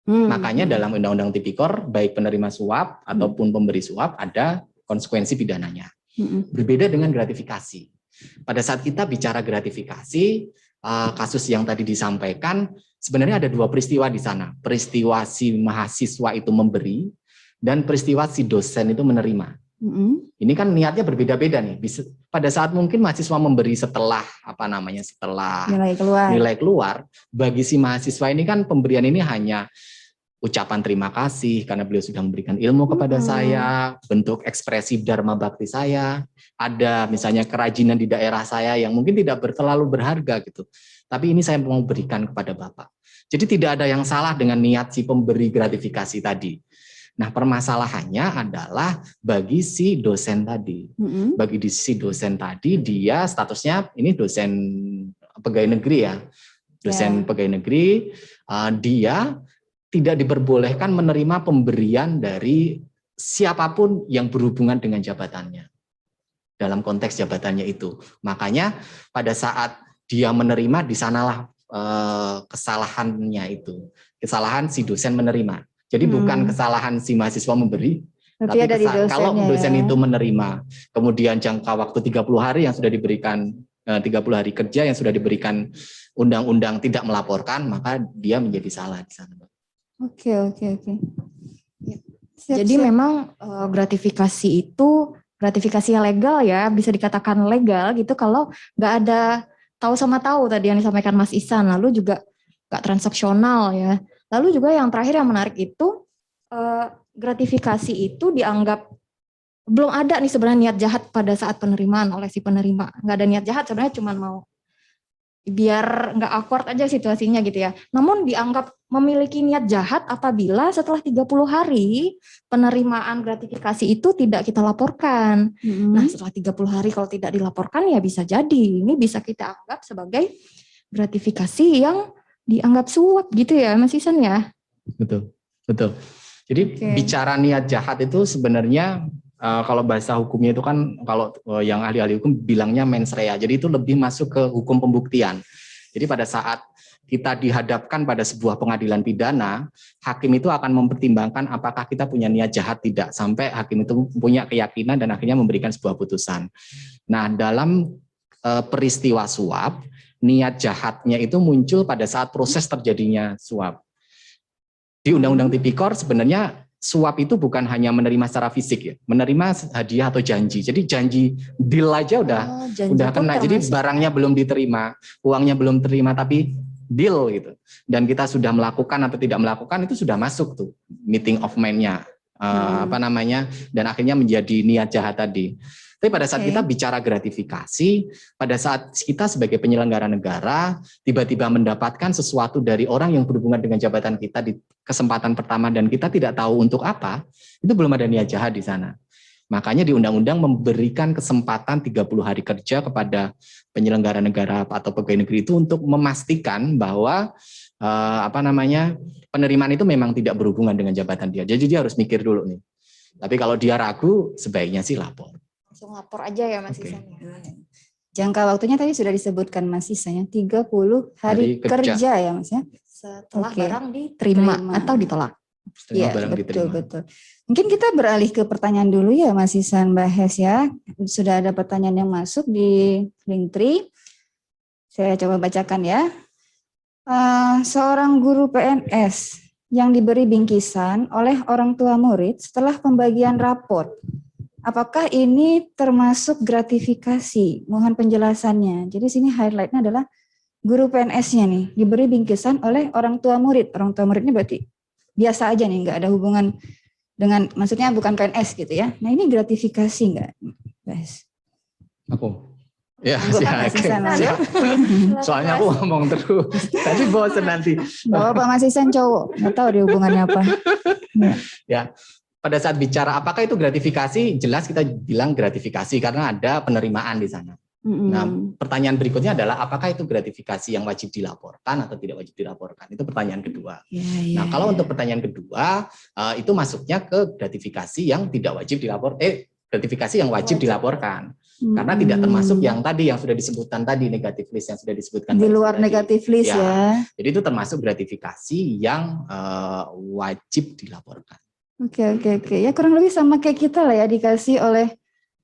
Makanya dalam Undang-Undang Tipikor, baik penerima suap ataupun pemberi suap ada konsekuensi pidananya. Berbeda dengan gratifikasi. Pada saat kita bicara gratifikasi, kasus yang tadi disampaikan, sebenarnya ada dua peristiwa di sana. Peristiwa si mahasiswa itu memberi, dan peristiwa si dosen itu menerima. Ini kan niatnya berbeda-beda nih. Pada saat mungkin mahasiswa memberi setelah nilai keluar, bagi si mahasiswa ini kan pemberian ini hanya ucapan terima kasih karena beliau sudah memberikan ilmu kepada saya, bentuk ekspresi dharma bakti saya, ada misalnya kerajinan di daerah saya yang mungkin tidak terlalu berharga gitu. Tapi ini saya mau berikan kepada Bapak. Jadi tidak ada yang salah dengan niat si pemberi gratifikasi tadi. Nah, permasalahannya adalah bagi si dosen tadi. Bagi si dosen tadi, dia statusnya ini dosen pegawai negeri ya. Dosen pegawai negeri, dia tidak diperbolehkan menerima pemberian dari siapapun yang berhubungan dengan jabatannya. Dalam konteks jabatannya itu. Makanya pada saat dia menerima, di sanalah kesalahannya itu. Kesalahan si dosen menerima. Jadi bukan kesalahan si mahasiswa memberi, tapi kalau dosen itu menerima, kemudian jangka waktu 30 hari yang sudah diberikan, 30 hari kerja yang sudah diberikan undang-undang tidak melaporkan, maka dia menjadi salah di sana. Oke. Jadi memang gratifikasi itu gratifikasi yang legal ya, bisa dikatakan legal gitu kalau nggak ada tahu sama tahu tadi yang disampaikan Mas Ihsan, lalu juga nggak transaksional ya. Lalu juga yang terakhir yang menarik itu gratifikasi itu dianggap belum ada nih sebenarnya niat jahat pada saat penerimaan oleh si penerima. Nggak ada niat jahat, sebenarnya cuma mau biar nggak awkward aja situasinya gitu ya. Namun dianggap memiliki niat jahat apabila setelah 30 hari penerimaan gratifikasi itu tidak kita laporkan. Nah, setelah 30 hari kalau tidak dilaporkan ya bisa jadi ini bisa kita anggap sebagai gratifikasi yang dianggap suap gitu ya Mas Ihsan ya? Betul. Jadi bicara niat jahat itu sebenarnya kalau bahasa hukumnya itu kan kalau yang ahli-ahli hukum bilangnya mens rea. Jadi itu lebih masuk ke hukum pembuktian. Jadi pada saat kita dihadapkan pada sebuah pengadilan pidana, hakim itu akan mempertimbangkan apakah kita punya niat jahat tidak, sampai hakim itu punya keyakinan dan akhirnya memberikan sebuah putusan. Nah, dalam peristiwa suap, niat jahatnya itu muncul pada saat proses terjadinya suap. Di Undang-Undang Tipikor sebenarnya suap itu bukan hanya menerima secara fisik ya, menerima hadiah atau janji. Jadi janji deal aja udah kena. Jadi barangnya belum diterima, uangnya belum terima tapi deal gitu. Dan kita sudah melakukan atau tidak melakukan itu sudah masuk tuh meeting of mind-nya. Dan akhirnya menjadi niat jahat tadi. Tapi pada saat kita bicara gratifikasi, pada saat kita sebagai penyelenggara negara tiba-tiba mendapatkan sesuatu dari orang yang berhubungan dengan jabatan kita di kesempatan pertama dan kita tidak tahu untuk apa, itu belum ada niat jahat di sana. Makanya di undang-undang memberikan kesempatan 30 hari kerja kepada penyelenggara negara atau pegawai negeri itu untuk memastikan bahwa penerimaan itu memang tidak berhubungan dengan jabatan dia. Jadi dia harus mikir dulu nih. Tapi kalau dia ragu, sebaiknya sih lapor. Langsung lapor aja ya Mas Ihsan. Jangka waktunya tadi sudah disebutkan Mas Ihsan ya, 30 hari kerja ya Mas ya. Setelah barang diterima atau ditolak. Iya, betul. Mungkin kita beralih ke pertanyaan dulu ya Mas Ihsan Bahes ya. Sudah ada pertanyaan yang masuk di Linktree. Saya coba bacakan ya. Seorang guru PNS yang diberi bingkisan oleh orang tua murid setelah pembagian raport. Apakah ini termasuk gratifikasi? Mohon penjelasannya. Jadi sini highlight-nya adalah guru PNS-nya nih diberi bingkisan oleh orang tua murid. Orang tua muridnya berarti biasa aja nih, nggak ada hubungan maksudnya bukan PNS gitu ya. Nah ini gratifikasi nggak, Mas? Aku. Ya, Monggo, Pak Mas Ihsan, siap. Soalnya aku ngomong terus. Tadi bosan nanti. Bawa Pak Mas Ihsan cowok, nggak tahu dia hubungannya apa. Ya, pada saat bicara apakah itu gratifikasi, jelas kita bilang gratifikasi karena ada penerimaan di sana. Nah, pertanyaan berikutnya adalah apakah itu gratifikasi yang wajib dilaporkan atau tidak wajib dilaporkan? Itu pertanyaan kedua. Nah, kalau untuk pertanyaan kedua, itu masuknya ke gratifikasi yang tidak wajib gratifikasi yang wajib dilaporkan. Karena tidak termasuk yang tadi yang sudah disebutkan tadi, negatif list yang sudah disebutkan di luar negatif list ya. Jadi itu termasuk gratifikasi yang wajib dilaporkan. Oke. Ya kurang lebih sama kayak kita lah ya, dikasih oleh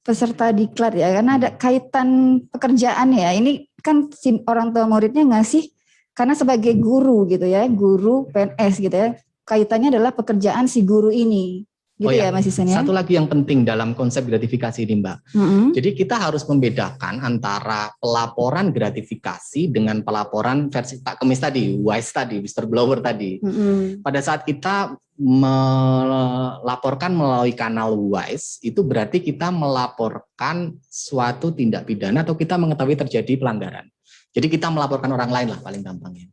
peserta diklat ya, karena ada kaitan pekerjaan ya. Ini kan si orang tua muridnya ngasih karena sebagai guru gitu ya, guru PNS gitu ya. Kaitannya adalah pekerjaan si guru ini. Gitu ya Mas Ihsan ya. Satu lagi yang penting dalam konsep gratifikasi ini Mbak. Jadi kita harus membedakan antara pelaporan gratifikasi dengan pelaporan versi Pak Kemis tadi, WISE tadi, whistleblower tadi. Pada saat kita melaporkan melalui kanal WISE, itu berarti kita melaporkan suatu tindak pidana atau kita mengetahui terjadi pelanggaran. Jadi kita melaporkan orang lain lah paling gampangnya.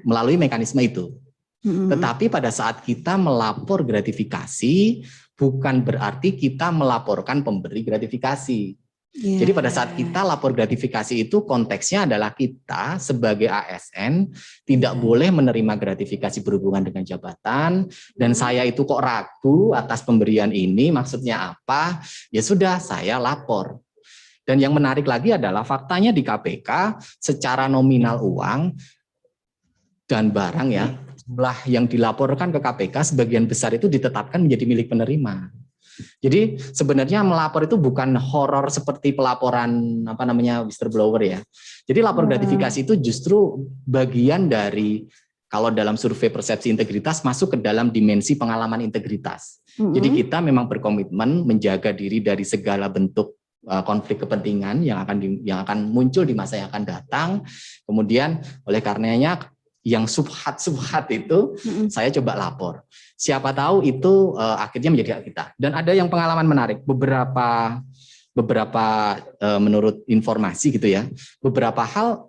Melalui mekanisme itu. Tetapi pada saat kita melapor gratifikasi, bukan berarti kita melaporkan pemberi gratifikasi. Jadi pada saat kita lapor gratifikasi itu konteksnya adalah kita sebagai ASN tidak boleh menerima gratifikasi berhubungan dengan jabatan, dan saya itu kok ragu atas pemberian ini, maksudnya apa? Ya sudah, saya lapor. Dan yang menarik lagi adalah faktanya di KPK secara nominal uang dan barang ya, jumlah yang dilaporkan ke KPK sebagian besar itu ditetapkan menjadi milik penerima. Jadi sebenarnya melapor itu bukan horor seperti pelaporan whistleblower ya. Jadi lapor gratifikasi itu justru bagian dari, kalau dalam survei persepsi integritas, masuk ke dalam dimensi pengalaman integritas. Jadi kita memang berkomitmen menjaga diri dari segala bentuk konflik kepentingan yang akan muncul di masa yang akan datang. Kemudian oleh karenanya yang subhat itu saya coba lapor. Siapa tahu itu akhirnya menjadi hak kita. Dan ada yang pengalaman menarik, beberapa menurut informasi gitu ya, beberapa hal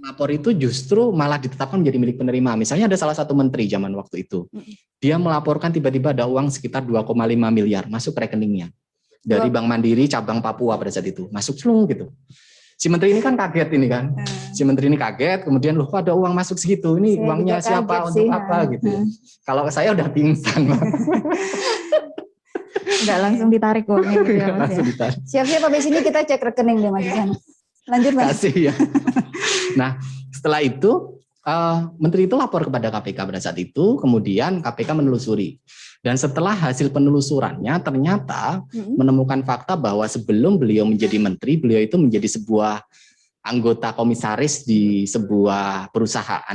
lapor itu justru malah ditetapkan menjadi milik penerima. Misalnya ada salah satu menteri zaman waktu itu, dia melaporkan tiba-tiba ada uang sekitar 2,5 miliar masuk ke rekeningnya dari Bank Mandiri cabang Papua pada saat itu, masuk selung gitu. Si menteri ini kan kaget ini kan. Si menteri ini kaget, kemudian loh kok ada uang masuk segitu, ini uangnya siapa, untuk apa gitu. Kalau saya udah pingsan. Enggak langsung ditarik uangnya gitu ya Mas ya. Siap-siap habis ini kita cek rekening deh Mas Ihsan. Lanjut Mas. Kasih ya. Nah, setelah itu menteri itu lapor kepada KPK pada saat itu, kemudian KPK menelusuri. Dan setelah hasil penelusurannya ternyata menemukan fakta bahwa sebelum beliau menjadi menteri, beliau itu menjadi sebuah anggota komisaris di sebuah perusahaan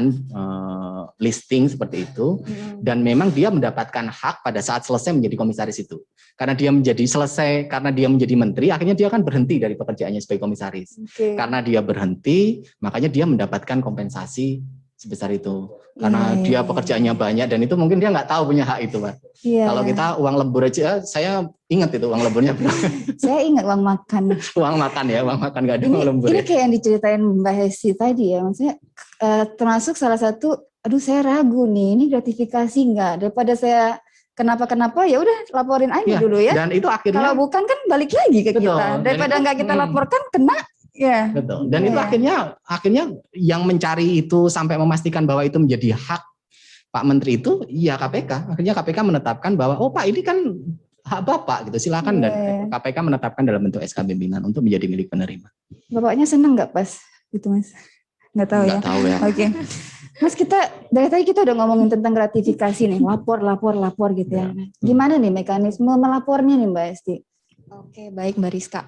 listing seperti itu, dan memang dia mendapatkan hak pada saat selesai menjadi komisaris itu. Karena dia menjadi menteri, akhirnya dia akan berhenti dari pekerjaannya sebagai komisaris. Karena dia berhenti, makanya dia mendapatkan kompensasi sebesar itu. Karena dia pekerjaannya banyak dan itu mungkin dia nggak tahu punya hak itu, Pak. Kalau kita uang lembur aja, saya ingat itu uang lemburnya berapa. Saya ingat uang makan. Uang makan nggak ada uang lembur. Ini kayak yang diceritain Mbak Hesti tadi ya, maksudnya termasuk salah satu, aduh saya ragu nih, ini gratifikasi nggak, daripada saya kenapa ya udah laporin aja dulu ya. Dan itu akhirnya, kalau bukan kan balik lagi ke kita, daripada nggak kita laporkan kena. Betul. Dan itu akhirnya yang mencari itu sampai memastikan bahwa itu menjadi hak Pak Menteri itu ya KPK. Akhirnya KPK menetapkan bahwa Pak ini kan hak Bapak gitu, silakan. Dan KPK menetapkan dalam bentuk SK pimpinan untuk menjadi milik penerima. Bapaknya senang nggak pas gitu Mas? Nggak tahu ya. Oke. Mas, dari tadi kita udah ngomongin tentang gratifikasi nih, lapor gitu ya. Gimana nih mekanisme melapornya nih Mbak Esti? Oke, baik Mbak Rizka.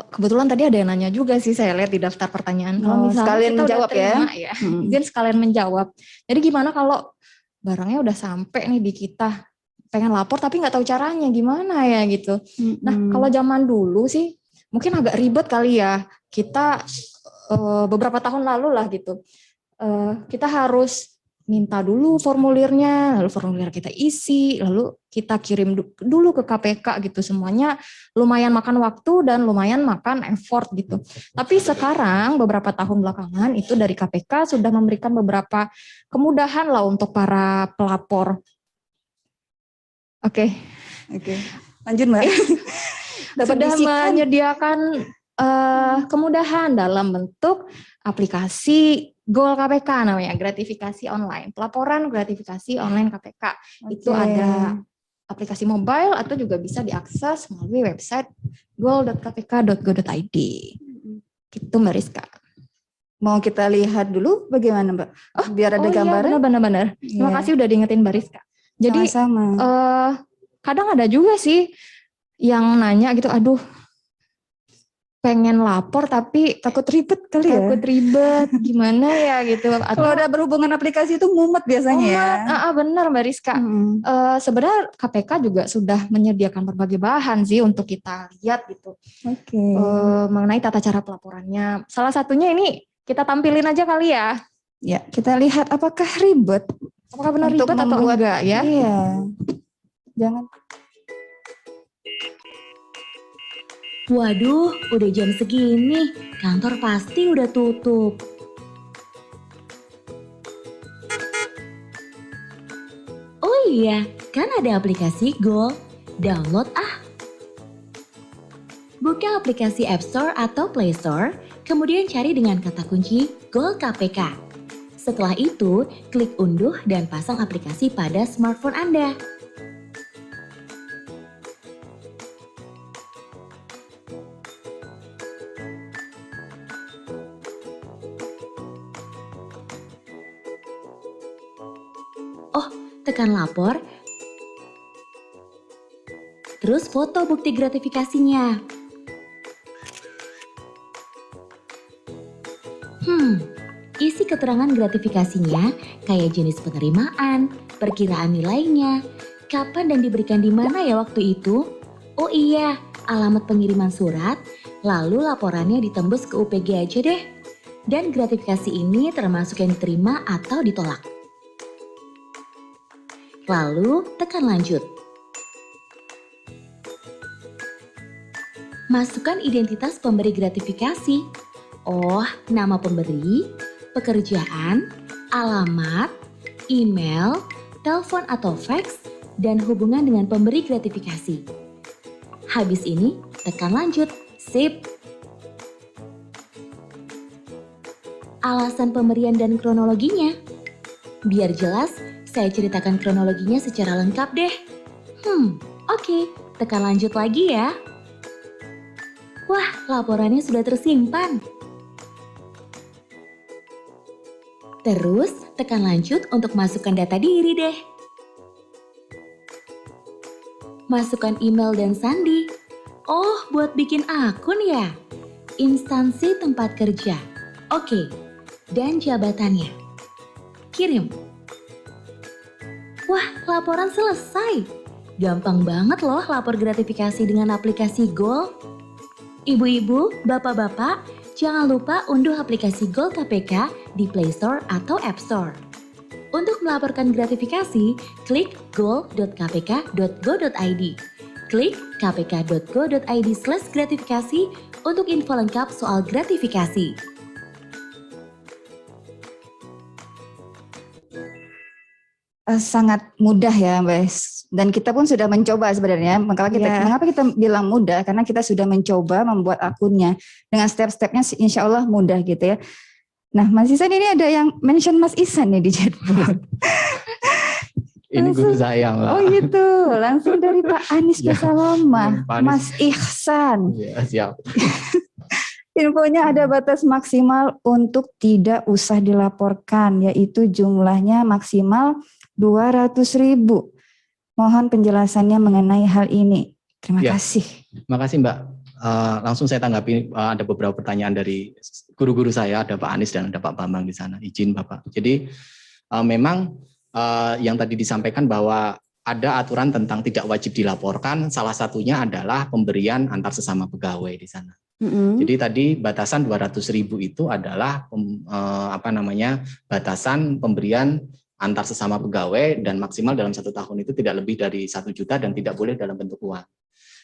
Kebetulan tadi ada yang nanya juga sih, saya lihat di daftar pertanyaan. Kalau misalnya sekalian kita menjawab terima, ya. Izin sekalian menjawab. Jadi gimana kalau barangnya udah sampai nih di kita, pengen lapor tapi nggak tahu caranya gimana ya gitu. Nah kalau zaman dulu sih mungkin agak ribet kali ya. Kita beberapa tahun lalu lah gitu, kita harus minta dulu formulirnya, lalu formulir kita isi, lalu kita kirim dulu ke KPK gitu. Semuanya lumayan makan waktu dan lumayan makan effort gitu. Tapi sekarang beberapa tahun belakangan itu dari KPK sudah memberikan beberapa kemudahan lah untuk para pelapor. Oke. Lanjut Mbak. Dapat Sudah bisikan. menyediakan kemudahan dalam bentuk aplikasi Goal KPK namanya, gratifikasi online, pelaporan gratifikasi online KPK. Itu ada aplikasi mobile atau juga bisa diakses melalui website goal.kpk.go.id. Gitu Mbak Rizka. Mau kita lihat dulu bagaimana Mbak? Biar ada gambaran. Iya, benar-benar. Terima kasih udah diingetin Mbak Rizka. Jadi sama-sama. Kadang ada juga sih yang nanya gitu, aduh pengen lapor tapi takut ribet kali ya. Takut ribet, gimana ya gitu. Kalau ada berhubungan aplikasi itu mumet biasanya ya. Benar Mbak Rizka. Sebenarnya KPK juga sudah menyediakan berbagai bahan sih untuk kita lihat gitu. Mengenai tata cara pelaporannya. Salah satunya ini kita tampilin aja kali ya. Ya, kita lihat apakah ribet. Apakah benar ribet atau enggak ya? Iya. Jangan. Waduh, udah jam segini, kantor pasti udah tutup. Oh iya, kan ada aplikasi Goal, download ah. Buka aplikasi App Store atau Play Store, kemudian cari dengan kata kunci Goal KPK. Setelah itu, klik unduh dan pasang aplikasi pada smartphone Anda. Tekan lapor, terus foto bukti gratifikasinya. Isi keterangan gratifikasinya kayak jenis penerimaan, perkiraan nilainya, kapan dan diberikan di mana ya waktu itu. Oh iya, alamat pengiriman surat, lalu laporannya ditembus ke UPG aja deh. Dan gratifikasi ini termasuk yang diterima atau ditolak. Lalu tekan lanjut. Masukkan identitas pemberi gratifikasi. Oh, nama pemberi, pekerjaan, alamat, email, telepon atau fax, dan hubungan dengan pemberi gratifikasi. Habis ini, tekan lanjut. Sip. Alasan pemberian dan kronologinya. Biar jelas, saya ceritakan kronologinya secara lengkap deh. Oke, tekan lanjut lagi ya. Wah, laporannya sudah tersimpan. Terus, tekan lanjut untuk masukkan data diri deh. Masukkan email dan sandi. Oh, buat bikin akun ya? Instansi tempat kerja. Oke, dan jabatannya. Kirim. Wah, laporan selesai. Gampang banget loh lapor gratifikasi dengan aplikasi Goal. Ibu-ibu, bapak-bapak, jangan lupa unduh aplikasi Goal KPK di Play Store atau App Store. Untuk melaporkan gratifikasi, klik goal.kpk.go.id. Klik kpk.go.id/gratifikasi untuk info lengkap soal gratifikasi. Sangat mudah ya Mbak. Dan kita pun sudah mencoba sebenarnya. Mengapa kita bilang mudah? Karena kita sudah mencoba membuat akunnya. Dengan step-stepnya insya Allah mudah gitu ya. Nah Mas Isan ini ada yang mention Mas Isan nih di chatbot. Ini guru saya Mbak. Oh gitu, langsung dari Pak Anies Basalama, Mas Ihsan. Ya, siap. Infonya ada batas maksimal untuk tidak usah dilaporkan, yaitu jumlahnya maksimal 200.000. Mohon penjelasannya mengenai hal ini. Terima kasih. Terima kasih Mbak. Langsung saya tanggapi, ada beberapa pertanyaan dari guru-guru saya, ada Pak Anies dan ada Pak Bambang di sana. Izin Bapak. Jadi memang yang tadi disampaikan bahwa ada aturan tentang tidak wajib dilaporkan. Salah satunya adalah pemberian antar sesama pegawai di sana. Jadi tadi batasan 200.000 itu adalah batasan pemberian antar sesama pegawai dan maksimal dalam 1 tahun itu tidak lebih dari 1 juta dan tidak boleh dalam bentuk uang.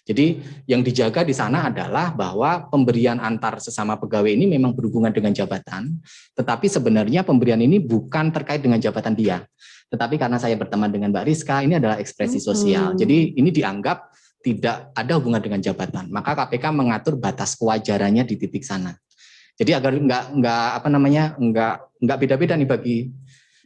Jadi yang dijaga di sana adalah bahwa pemberian antar sesama pegawai ini memang berhubungan dengan jabatan, tetapi sebenarnya pemberian ini bukan terkait dengan jabatan dia. Tetapi karena saya berteman dengan Mbak Rizka, ini adalah ekspresi sosial. Jadi ini dianggap tidak ada hubungan dengan jabatan. Maka KPK mengatur batas kewajarannya di titik sana. Jadi agar nggak beda-beda nih bagi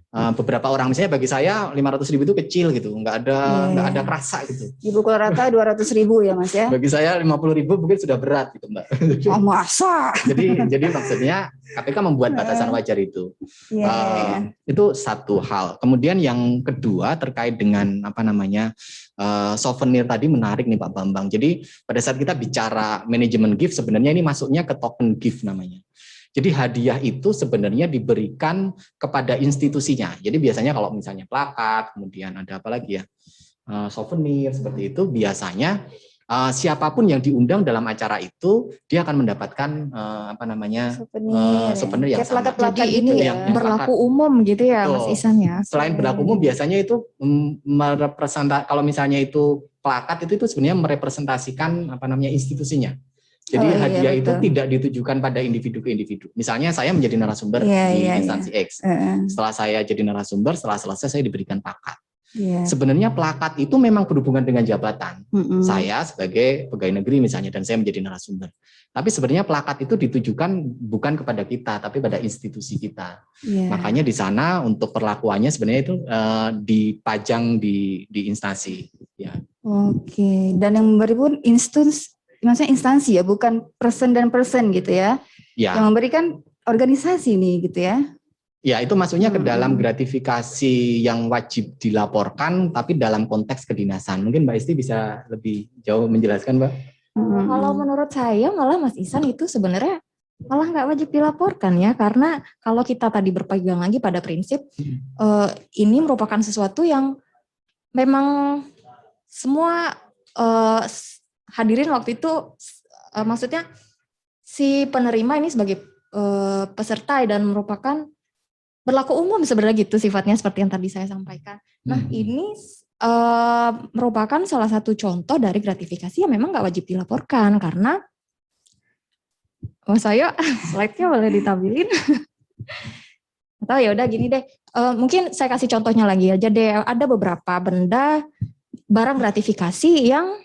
beberapa orang. Misalnya bagi saya 500.000 itu kecil gitu, nggak ada kerasa gitu. Di pukul rata 200.000 ya Mas ya? Bagi saya 50.000 mungkin sudah berat gitu Mbak. Oh masa? Jadi maksudnya KPK membuat batasan wajar itu. Itu satu hal. Kemudian yang kedua terkait dengan souvenir tadi menarik nih Pak Bambang. Jadi pada saat kita bicara manajemen gift sebenarnya ini masuknya ke token gift namanya. Jadi hadiah itu sebenarnya diberikan kepada institusinya. Jadi biasanya kalau misalnya plakat, kemudian ada apa lagi ya, souvenir seperti itu, biasanya siapapun yang diundang dalam acara itu dia akan mendapatkan souvenir yang sama. Jadi ini yang berlaku umum gitu ya Mas Ihsan ya. Selain berlaku umum biasanya itu kalau misalnya itu plakat itu sebenarnya merepresentasikan institusinya. Jadi hadiah itu tidak ditujukan pada individu ke individu. Misalnya saya menjadi narasumber di instansi X. Setelah saya jadi narasumber, setelah selesai saya diberikan plakat. Sebenarnya plakat itu memang berhubungan dengan jabatan. Saya sebagai pegawai negeri misalnya dan saya menjadi narasumber. Tapi sebenarnya plakat itu ditujukan bukan kepada kita, tapi pada institusi kita. Makanya di sana untuk perlakuannya sebenarnya itu dipajang di instansi. Ya. Oke. Dan yang memberi pun maksudnya instansi ya, bukan person dan person gitu ya. Yang memberikan organisasi nih gitu ya. Ya, itu masuknya ke dalam gratifikasi yang wajib dilaporkan tapi dalam konteks kedinasan. Mungkin Mbak Isti bisa lebih jauh menjelaskan, Mbak. Kalau menurut saya malah Mas Ihsan itu sebenarnya malah nggak wajib dilaporkan ya, karena kalau kita tadi berpegang lagi pada prinsip ini merupakan sesuatu yang memang semua hadirin waktu itu maksudnya si penerima ini sebagai peserta dan merupakan berlaku umum sebenarnya gitu sifatnya seperti yang tadi saya sampaikan. Nah ini merupakan salah satu contoh dari gratifikasi yang memang nggak wajib dilaporkan karena saya slide-nya boleh ditampilin. Atau ya udah gini deh, mungkin saya kasih contohnya lagi aja deh. Ada beberapa barang gratifikasi yang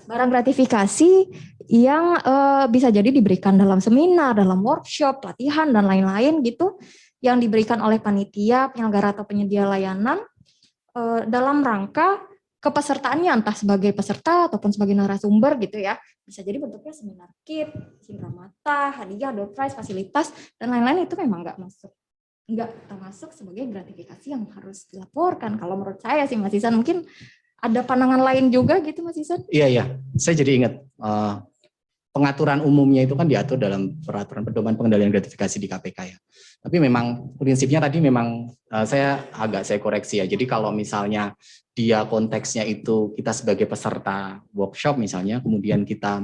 barang gratifikasi yang bisa jadi diberikan dalam seminar, dalam workshop, pelatihan, dan lain-lain gitu, yang diberikan oleh panitia, penyelenggara atau penyedia layanan dalam rangka kepesertaannya, entah sebagai peserta ataupun sebagai narasumber gitu ya. Bisa jadi bentuknya seminar kit, cindera mata, hadiah, door prize, fasilitas, dan lain-lain itu memang nggak termasuk sebagai gratifikasi yang harus dilaporkan. Kalau menurut saya sih Mas Ihsan, mungkin ada pandangan lain juga gitu Mas Ihsan? Iya. Saya jadi ingat pengaturan umumnya itu kan diatur dalam peraturan pedoman pengendalian gratifikasi di KPK ya. Tapi memang prinsipnya tadi memang saya koreksi ya. Jadi kalau misalnya dia konteksnya itu kita sebagai peserta workshop misalnya, kemudian kita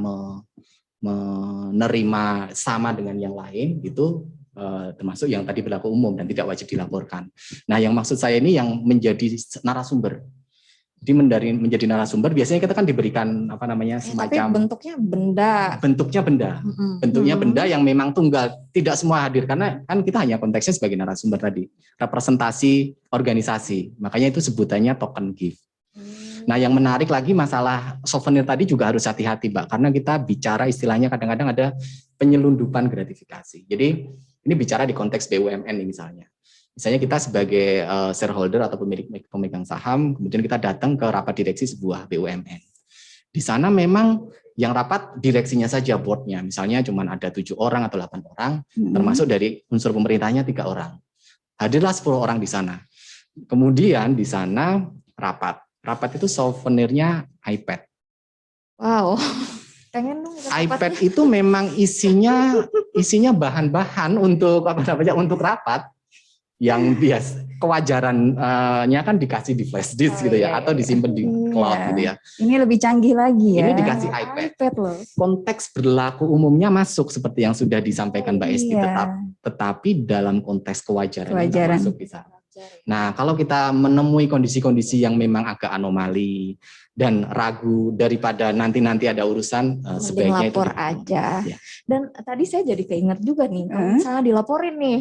menerima sama dengan yang lain gitu, termasuk yang tadi berlaku umum dan tidak wajib dilaporkan. Nah yang maksud saya ini yang menjadi narasumber. Jadi menjadi narasumber biasanya kita kan diberikan semacam tapi bentuknya benda. Bentuknya benda yang memang tunggal, tidak semua hadir karena kan kita hanya konteksnya sebagai narasumber tadi, representasi organisasi. Makanya itu sebutannya token gift. Nah, yang menarik lagi masalah souvenir tadi juga harus hati-hati, Mbak, karena kita bicara istilahnya kadang-kadang ada penyelundupan gratifikasi. Jadi ini bicara di konteks BUMN misalnya. Misalnya kita sebagai shareholder atau pemegang saham, kemudian kita datang ke rapat direksi sebuah BUMN. Di sana memang yang rapat direksinya saja, boardnya, misalnya cuma ada 7 orang atau 8 orang, termasuk dari unsur pemerintahnya 3 orang. Hadirlah 10 orang di sana. Kemudian di sana rapat itu souvenirnya iPad. Wow. Pengen dong iPad itu memang isinya bahan-bahan untuk untuk rapat. Yang biasa kewajarannya kan dikasih di flash disk gitu ya, atau disimpan di cloud gitu ya. Ini lebih canggih lagi ya. Ini dikasih iPad loh. Konteks berlaku umumnya masuk seperti yang sudah disampaikan Mbak Esti, Iya. tetapi dalam konteks kewajaran nggak Kewajaran. masuk di sana. Nah, kalau kita menemui kondisi-kondisi yang memang agak anomali dan ragu daripada nanti ada urusan, Mending sebaiknya itu lapor aja. Ya. Dan tadi saya jadi keinget juga nih, kalau misalnya dilaporin nih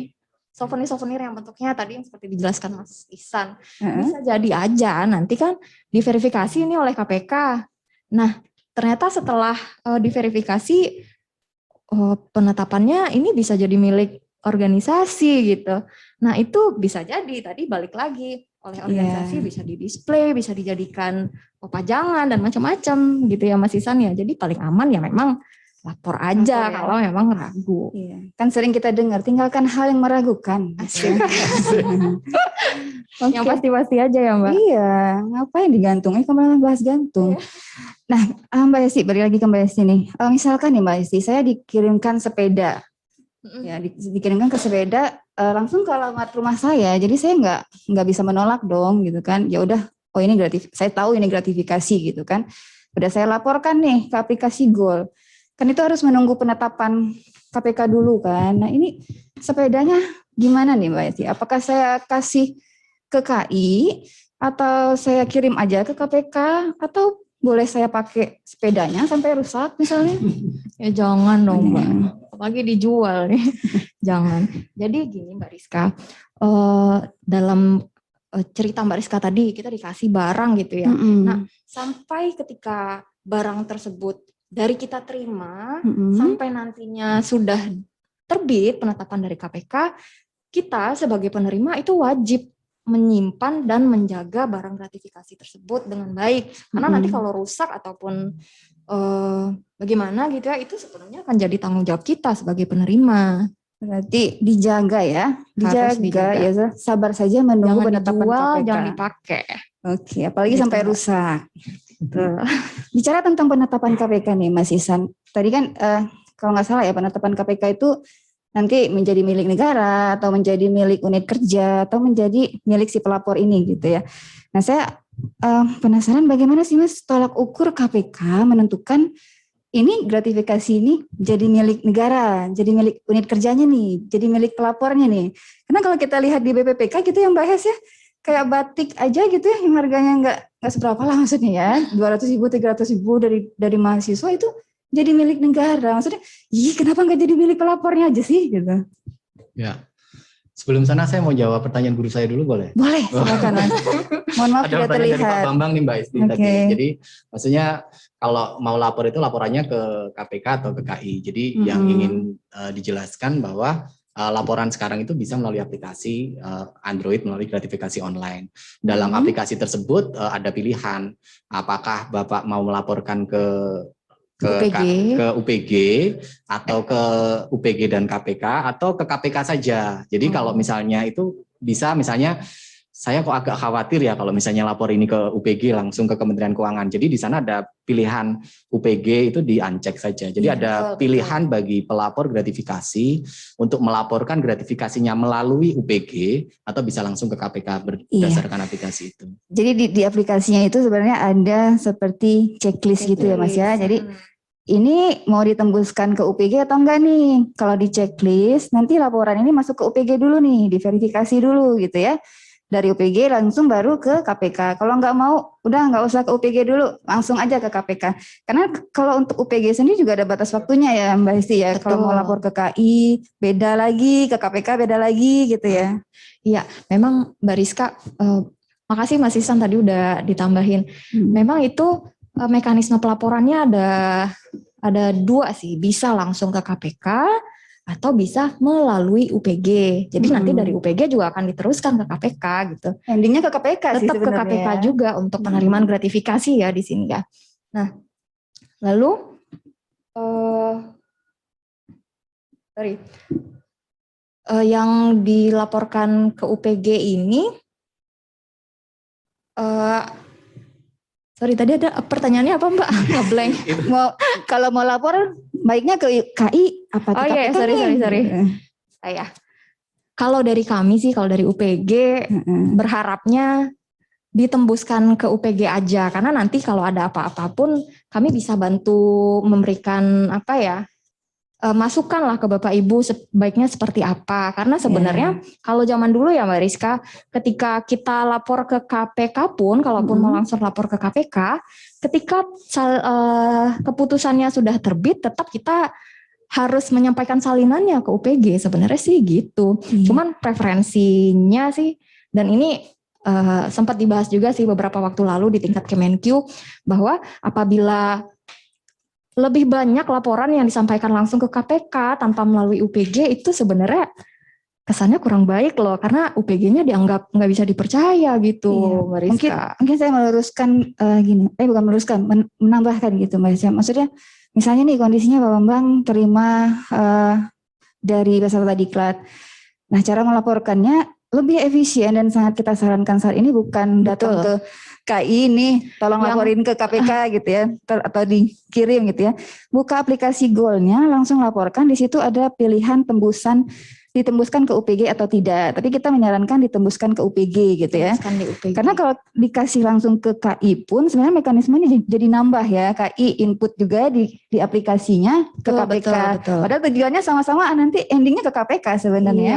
souvenir yang bentuknya tadi yang seperti dijelaskan Mas Ihsan, bisa jadi aja nanti kan diverifikasi ini oleh KPK. Nah, ternyata setelah diverifikasi penetapannya ini bisa jadi milik organisasi gitu. Nah, itu bisa jadi tadi balik lagi oleh organisasi bisa di-display, bisa dijadikan pajangan dan macam-macam gitu ya Mas Ihsan ya. Jadi paling aman ya memang lapor aja kalau memang ragu. Iya. Kan sering kita dengar tinggalkan hal yang meragukan. Yang pasti-pasti aja ya Mbak. Iya, ngapain digantung? Kemarin bahas gantung. Nah, Mbak Esti, balik lagi ke Mbak Esti nih. Misalkan nih Mbak Esti, saya dikirimkan sepeda. Ya, dikirimkan ke sepeda langsung ke alamat rumah saya. Jadi saya nggak bisa menolak dong gitu kan. Ya udah, oh ini saya tahu ini gratifikasi gitu kan. Udah saya laporkan nih ke aplikasi Goal. Kan itu harus menunggu penetapan KPK dulu kan. Nah, ini sepedanya gimana nih Mbak Esti? Apakah saya kasih ke KI atau saya kirim aja ke KPK atau boleh saya pakai sepedanya sampai rusak misalnya? Ya jangan dong Mbak, apalagi dijual nih. Jangan. Jadi gini Mbak Rizka, dalam cerita Mbak Rizka tadi kita dikasih barang gitu ya. Nah, sampai ketika barang tersebut dari kita terima sampai nantinya sudah terbit penetapan dari KPK, kita sebagai penerima itu wajib menyimpan dan menjaga barang gratifikasi tersebut dengan baik. Karena nanti kalau rusak ataupun bagaimana gitu ya, itu sebenarnya akan jadi tanggung jawab kita sebagai penerima. Berarti dijaga ya, dijaga. Ya sabar saja menunggu penetapan KPK. Jangan dipakai. Oke, apalagi Gitu, sampai Mbak. rusak. Bicara tentang penetapan KPK nih Mas Ihsan, tadi kan kalau nggak salah ya penetapan KPK itu nanti menjadi milik negara atau menjadi milik unit kerja atau menjadi milik si pelapor ini gitu ya. Nah saya penasaran bagaimana sih Mas tolak ukur KPK menentukan ini gratifikasi ini jadi milik negara, jadi milik unit kerjanya nih, jadi milik pelapornya nih. Karena kalau kita lihat di BPPK gitu yang bahas ya, kayak batik aja gitu ya yang harganya nggak seberapa lah maksudnya ya, 200.000, 300.000 dari mahasiswa itu jadi milik negara. Maksudnya, kenapa nggak jadi milik pelapornya aja sih gitu? Ya. Sebelum sana saya mau jawab pertanyaan guru saya dulu boleh? Boleh, silakan Mas. Mohon maaf Ada tidak pertanyaan dari Pak terlihat. Bambang nih Mbak Esti tadi. Jadi maksudnya kalau mau lapor itu laporannya ke KPK atau ke KI. Jadi yang ingin dijelaskan bahwa laporan sekarang itu bisa melalui aplikasi Android, melalui gratifikasi online. Dalam aplikasi tersebut ada pilihan apakah Bapak mau melaporkan ke UPG atau ke UPG dan KPK atau ke KPK saja. Jadi kalau misalnya itu bisa misalnya saya kok agak khawatir ya kalau misalnya lapor ini ke UPG langsung ke Kementerian Keuangan. Jadi di sana ada pilihan UPG itu di-uncheck saja. Jadi ada pilihan bagi pelapor gratifikasi untuk melaporkan gratifikasinya melalui UPG atau bisa langsung ke KPK berdasarkan aplikasi itu. Jadi di aplikasinya itu sebenarnya ada seperti checklist gitu ya Mas ya. Jadi ini mau ditembuskan ke UPG atau enggak nih? Kalau di checklist nanti laporan ini masuk ke UPG dulu nih, diverifikasi dulu gitu ya. Dari UPG langsung baru ke KPK. Kalau nggak mau, udah nggak usah ke UPG dulu, langsung aja ke KPK. Karena kalau untuk UPG sendiri juga ada batas waktunya ya Mbak Esti ya. Kalau mau lapor ke KI beda lagi, ke KPK beda lagi gitu ya. Iya, memang Mbak Rizka, makasih Mas Ihsan tadi udah ditambahin. Memang itu mekanisme pelaporannya ada dua sih, bisa langsung ke KPK atau bisa melalui UPG. Jadi nanti dari UPG juga akan diteruskan ke KPK gitu. Endingnya ke KPK sih tetap ke KPK juga untuk penerimaan gratifikasi ya di sini ya. Nah, lalu yang dilaporkan ke UPG ini tadi ada pertanyaannya apa Mbak? Ngeblank. Kalau mau lapor baiknya ke KI apa ke KPK? Sorry. Saya. Kalau dari kami sih, kalau dari UPG berharapnya ditembuskan ke UPG aja, karena nanti kalau ada apa-apa pun kami bisa bantu memberikan masukan lah ke Bapak Ibu sebaiknya seperti apa. Karena sebenarnya kalau zaman dulu ya Mbak Rizka, ketika kita lapor ke KPK pun, kalaupun mau langsung lapor ke KPK, ketika keputusannya sudah terbit, tetap kita harus menyampaikan salinannya ke UPG. Sebenarnya sih gitu. Cuman preferensinya sih, dan ini sempat dibahas juga sih beberapa waktu lalu di tingkat Kemenkyu, bahwa apabila lebih banyak laporan yang disampaikan langsung ke KPK tanpa melalui UPG, itu sebenarnya kesannya kurang baik loh, karena UPG-nya dianggap nggak bisa dipercaya gitu, Mbak Rizka. Mungkin saya meluruskan bukan meluruskan, menambahkan gitu Mbak Rizka. Maksudnya misalnya nih kondisinya Pak Bambang terima dari peserta diklat. Nah, cara melaporkannya lebih efisien dan sangat kita sarankan saat ini bukan datang ke KI nih, tolong laporin ke KPK gitu ya, atau dikirim gitu ya. Buka aplikasi Goal-nya, langsung laporkan. Di situ ada pilihan ditembuskan ke UPG atau tidak. Tapi kita menyarankan ditembuskan ke UPG gitu ya. Karena kalau dikasih langsung ke KI pun sebenarnya mekanismenya jadi nambah ya. KI input juga di aplikasinya ke KPK. Betul. Padahal tujuannya sama-sama, nanti endingnya ke KPK sebenarnya.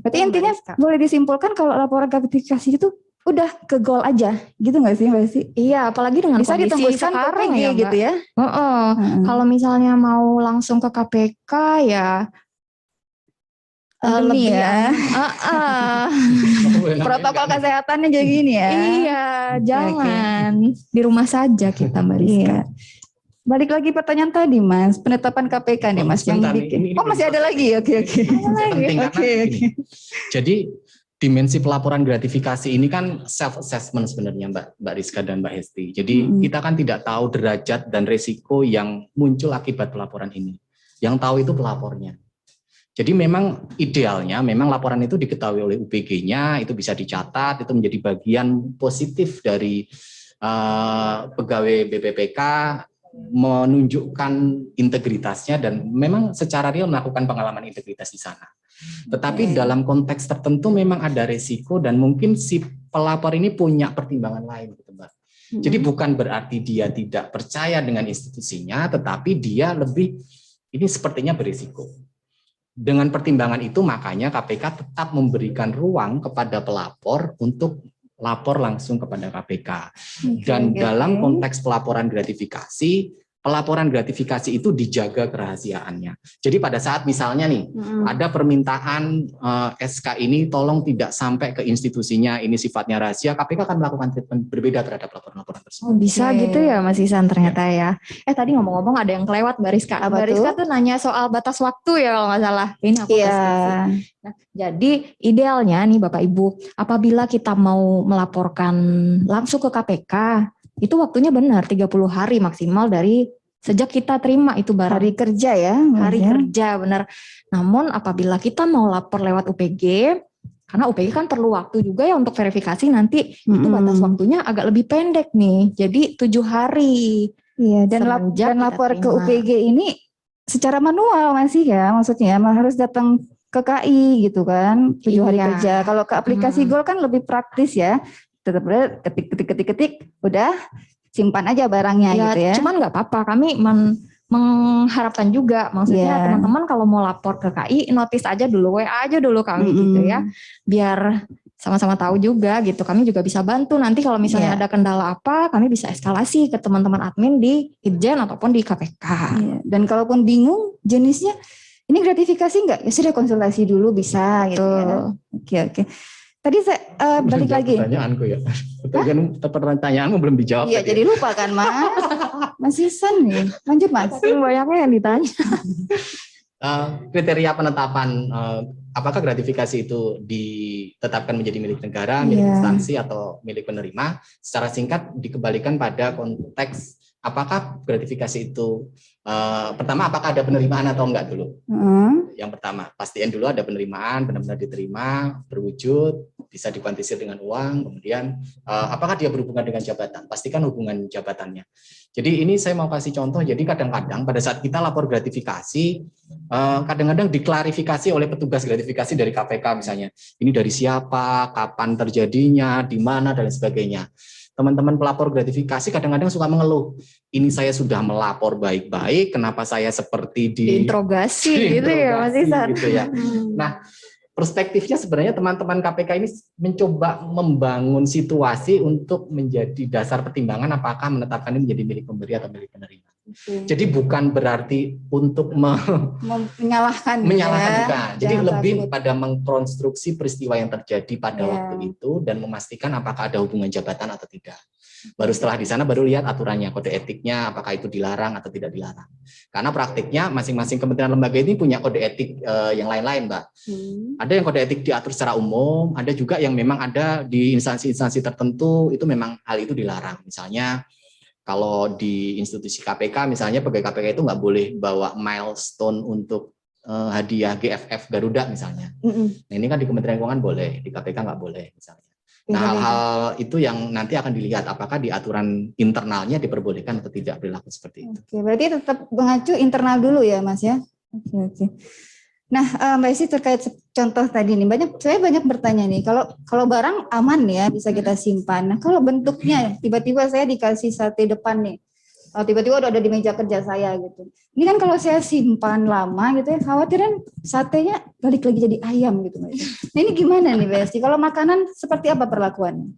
Berarti intinya boleh disimpulkan kalau laporan gratifikasi itu udah ke Goal aja, gitu nggak sih Mbak Esti? Iya, apalagi dengan bisa kondisi ditembuskan sekarang ke PG ya, gitu ya. Kalau misalnya mau langsung ke KPK ya lebih ya. Protokol kesehatannya jadi gini ya. Iya, jangan di rumah saja kita Mbak Rizka. Balik lagi pertanyaan tadi Mas, penetapan KPK nih Mas yang bikin. Masih ada lagi, oke. Penting karena gini. Jadi dimensi pelaporan gratifikasi ini kan self assessment sebenarnya Mbak Rizka dan Mbak Hesti. Jadi kita kan tidak tahu derajat dan resiko yang muncul akibat pelaporan ini. Yang tahu itu pelapornya. Jadi memang idealnya memang laporan itu diketahui oleh UPG-nya, itu bisa dicatat, itu menjadi bagian positif dari pegawai BPPK, menunjukkan integritasnya dan memang secara real melakukan pengalaman integritas di sana. Tetapi dalam konteks tertentu memang ada resiko dan mungkin si pelapor ini punya pertimbangan lain gitu Mbak. Jadi bukan berarti dia tidak percaya dengan institusinya, tetapi dia lebih ini sepertinya berisiko. Dengan pertimbangan itu makanya KPK tetap memberikan ruang kepada pelapor untuk lapor langsung kepada KPK. Dan dalam konteks pelaporan gratifikasi, pelaporan gratifikasi itu dijaga kerahasiaannya. Jadi pada saat misalnya nih ada permintaan SK ini tolong tidak sampai ke institusinya, ini sifatnya rahasia, KPK akan melakukan treatment berbeda terhadap laporan-laporan tersebut. Bisa gitu ya Mas Isan ternyata ya. Tadi ngomong-ngomong ada yang kelewat Mbak Rizka. Mbak Rizka tuh nanya soal batas waktu ya kalau nggak salah. Ini aku Nah, jadi idealnya nih Bapak Ibu, apabila kita mau melaporkan langsung ke KPK, itu waktunya benar 30 hari maksimal dari sejak kita terima itu barang. Hari kerja ya. Hari kerja benar. Namun apabila kita mau lapor lewat UPG, karena UPG kan perlu waktu juga ya untuk verifikasi nanti, itu batas waktunya agak lebih pendek nih. Jadi 7 hari. Iya, dan lapor ke UPG ini secara manual masih ya, maksudnya harus datang ke KI gitu kan, 7 hari kerja. Kalau ke aplikasi Goal kan lebih praktis ya. Tetap ketik, udah simpan aja barangnya gitu ya. Cuman nggak apa-apa, kami mengharapkan juga, maksudnya teman-teman kalau mau lapor ke KI, notice aja dulu, WA aja dulu kami gitu ya, biar sama-sama tahu juga gitu. Kami juga bisa bantu nanti kalau misalnya ada kendala apa, kami bisa eskalasi ke teman-teman admin di Itjen ataupun di KPK. Dan kalaupun bingung jenisnya, ini gratifikasi nggak? Ya sudah konsultasi dulu bisa gitu ya. Oke. Tadi saya balik lagi. Pertanyaanku ya. Pertanyaanmu belum dijawab. Iya, jadi lupa kan Mas. Mas Isan nih. Lanjut Mas. Banyaknya yang ditanya. Kriteria penetapan apakah gratifikasi itu ditetapkan menjadi milik negara, milik instansi atau milik penerima, secara singkat dikembalikan pada konteks apakah gratifikasi itu pertama apakah ada penerimaan atau enggak dulu. Yang pertama, pastiin dulu ada penerimaan, benar-benar diterima, berwujud, bisa dikuantisir dengan uang. Kemudian apakah dia berhubungan dengan jabatan? Pastikan hubungan jabatannya. Jadi ini saya mau kasih contoh. Jadi kadang-kadang pada saat kita lapor gratifikasi, kadang-kadang diklarifikasi oleh petugas gratifikasi dari KPK misalnya. Ini dari siapa, kapan terjadinya, di mana, dan lain sebagainya. Teman-teman pelapor gratifikasi kadang-kadang suka mengeluh. Ini saya sudah melapor baik-baik, kenapa saya seperti diinterogasi gitu ya Mas Ihsan. Gitu ya. Nah, perspektifnya sebenarnya teman-teman KPK ini mencoba membangun situasi untuk menjadi dasar pertimbangan apakah menetapkan ini menjadi milik pemberi atau milik penerima. Jadi bukan berarti untuk menyalahkan bukan. Jadi lebih pada mengkonstruksi peristiwa yang terjadi pada waktu itu dan memastikan apakah ada hubungan jabatan atau tidak. Baru setelah di sana baru lihat aturannya, kode etiknya, apakah itu dilarang atau tidak dilarang. Karena praktiknya masing-masing kementerian lembaga ini punya kode etik yang lain-lain, Mbak. Ada yang kode etik diatur secara umum, ada juga yang memang ada di instansi-instansi tertentu itu memang hal itu dilarang. Misalnya kalau di institusi KPK misalnya pegawai KPK itu nggak boleh bawa milestone untuk hadiah GFF Garuda misalnya. Nah ini kan di Kementerian Keuangan boleh, di KPK nggak boleh misalnya. Nah hal-hal itu yang nanti akan dilihat apakah di aturan internalnya diperbolehkan atau tidak perilaku seperti itu. Oke, berarti tetap mengacu internal dulu ya Mas ya. Oke. Nah, Mbak Isi terkait contoh tadi nih, saya banyak bertanya nih, kalau barang aman ya bisa kita simpan. Nah, kalau bentuknya tiba-tiba saya dikasih sate depan nih, tiba-tiba udah ada di meja kerja saya gitu. Ini kan kalau saya simpan lama gitu ya, khawatiran satenya balik lagi jadi ayam gitu Mbak Isi. Nah, ini gimana nih Mbak Isi? Kalau makanan seperti apa perlakuannya?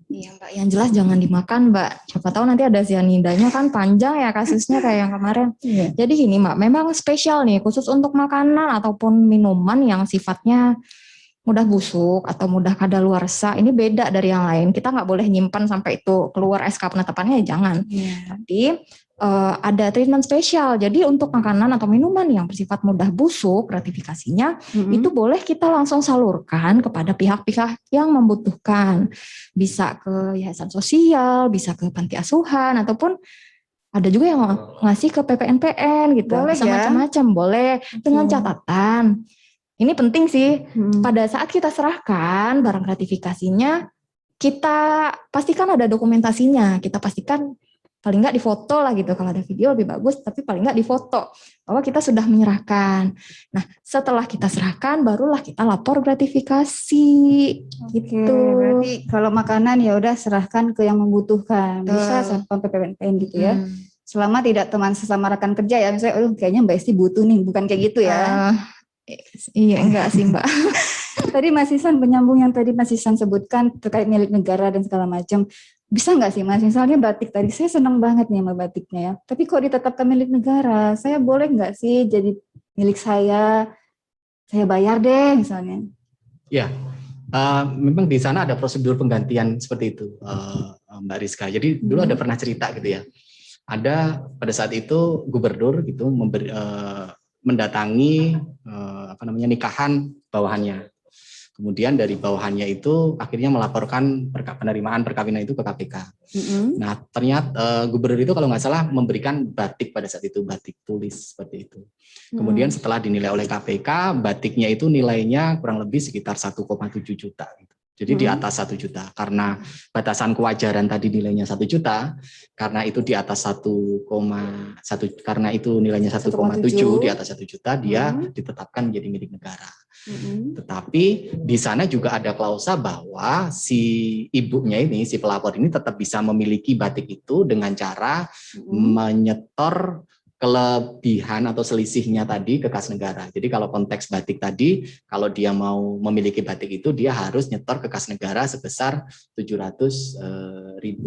Iya Mbak, yang jelas jangan dimakan Mbak. Siapa tahu nanti ada cyanidanya kan panjang ya kasusnya kayak yang kemarin. Jadi gini Mbak, memang spesial nih khusus untuk makanan ataupun minuman yang sifatnya mudah busuk atau mudah kadaluarsa. Ini beda dari yang lain. Kita nggak boleh nyimpan sampai itu keluar SK penetapannya, ya jangan. Tapi ada treatment spesial. Jadi untuk makanan atau minuman yang bersifat mudah busuk, gratifikasinya itu boleh kita langsung salurkan kepada pihak-pihak yang membutuhkan. Bisa ke yayasan sosial, bisa ke panti asuhan, ataupun ada juga yang ngasih ke PPNPN gitu. Boleh bisa macam-macam, boleh dengan catatan. Ini penting sih, pada saat kita serahkan barang gratifikasinya, kita pastikan ada dokumentasinya, kita pastikan paling nggak difoto lah gitu, kalau ada video lebih bagus, tapi paling nggak difoto bahwa kita sudah menyerahkan. Nah, setelah kita serahkan, barulah kita lapor gratifikasi. Gitu. Berarti kalau makanan ya udah serahkan ke yang membutuhkan, bisa satpam PPNPN gitu ya. Selama tidak teman sesama rekan kerja ya, misalnya, kayaknya Mbak Esti butuh nih, bukan kayak gitu ya. Iya, enggak sih Mbak. Tadi Mas Ihsan penyambung yang tadi Mas Ihsan sebutkan terkait milik negara dan segala macam. Bisa nggak sih Mas, misalnya batik tadi, saya senang banget nih sama batiknya ya, tapi kok ditetapkan milik negara, saya boleh nggak sih jadi milik saya bayar deh misalnya? Ya, memang di sana ada prosedur penggantian seperti itu, Mbak Rizka. Jadi dulu ada pernah cerita gitu ya, ada pada saat itu gubernur gitu mendatangi nikahan bawahannya. Kemudian dari bawahannya itu akhirnya melaporkan penerimaan perkawinan itu ke KPK. Nah ternyata gubernur itu kalau nggak salah memberikan batik pada saat itu, batik tulis seperti itu. Kemudian setelah dinilai oleh KPK, batiknya itu nilainya kurang lebih sekitar 1,7 juta. Jadi di atas 1 juta. Karena batasan kewajaran tadi nilainya 1 juta, karena itu di atas 1,1, karena itu nilainya 1,7 di atas 1 juta, dia ditetapkan menjadi milik negara. Tetapi di sana juga ada klausa bahwa si ibunya ini, si pelapor ini tetap bisa memiliki batik itu dengan cara menyetor kelebihan atau selisihnya tadi ke kas negara. Jadi kalau konteks batik tadi, kalau dia mau memiliki batik itu, dia harus nyetor ke kas negara sebesar Rp700.000.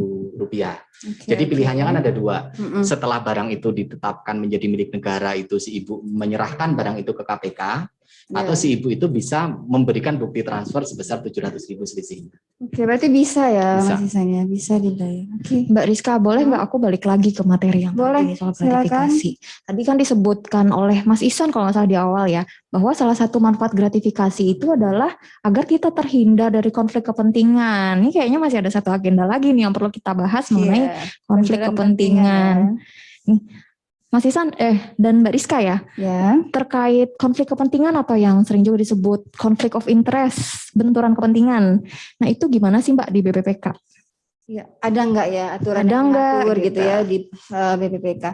Jadi pilihannya kan ada dua. Setelah barang itu ditetapkan menjadi milik negara, itu si ibu menyerahkan barang itu ke KPK. atau si ibu itu bisa memberikan bukti transfer sebesar 700.000 selisihnya. Oke, berarti bisa ya Bisa. Mas Ihsan ya, bisa dibayar. Oke. Mbak Rizka, boleh nggak aku balik lagi ke materi yang Boleh, tadi soal silakan. gratifikasi? Tadi kan disebutkan oleh Mas Ihsan kalau nggak salah di awal ya, bahwa salah satu manfaat gratifikasi itu adalah agar kita terhindar dari konflik kepentingan. Ini kayaknya masih ada satu agenda lagi nih yang perlu kita bahas mengenai Iya, konflik benturan kepentingan. Nih, Mas Ihsan dan Mbak Rizka ya, Ya. terkait konflik kepentingan atau yang sering juga disebut conflict of interest, benturan kepentingan. Nah itu gimana sih Mbak di BPPK? Ya, ada nggak ya aturan Ada yang nggak mengatur gitu gitu? ya di BPPK?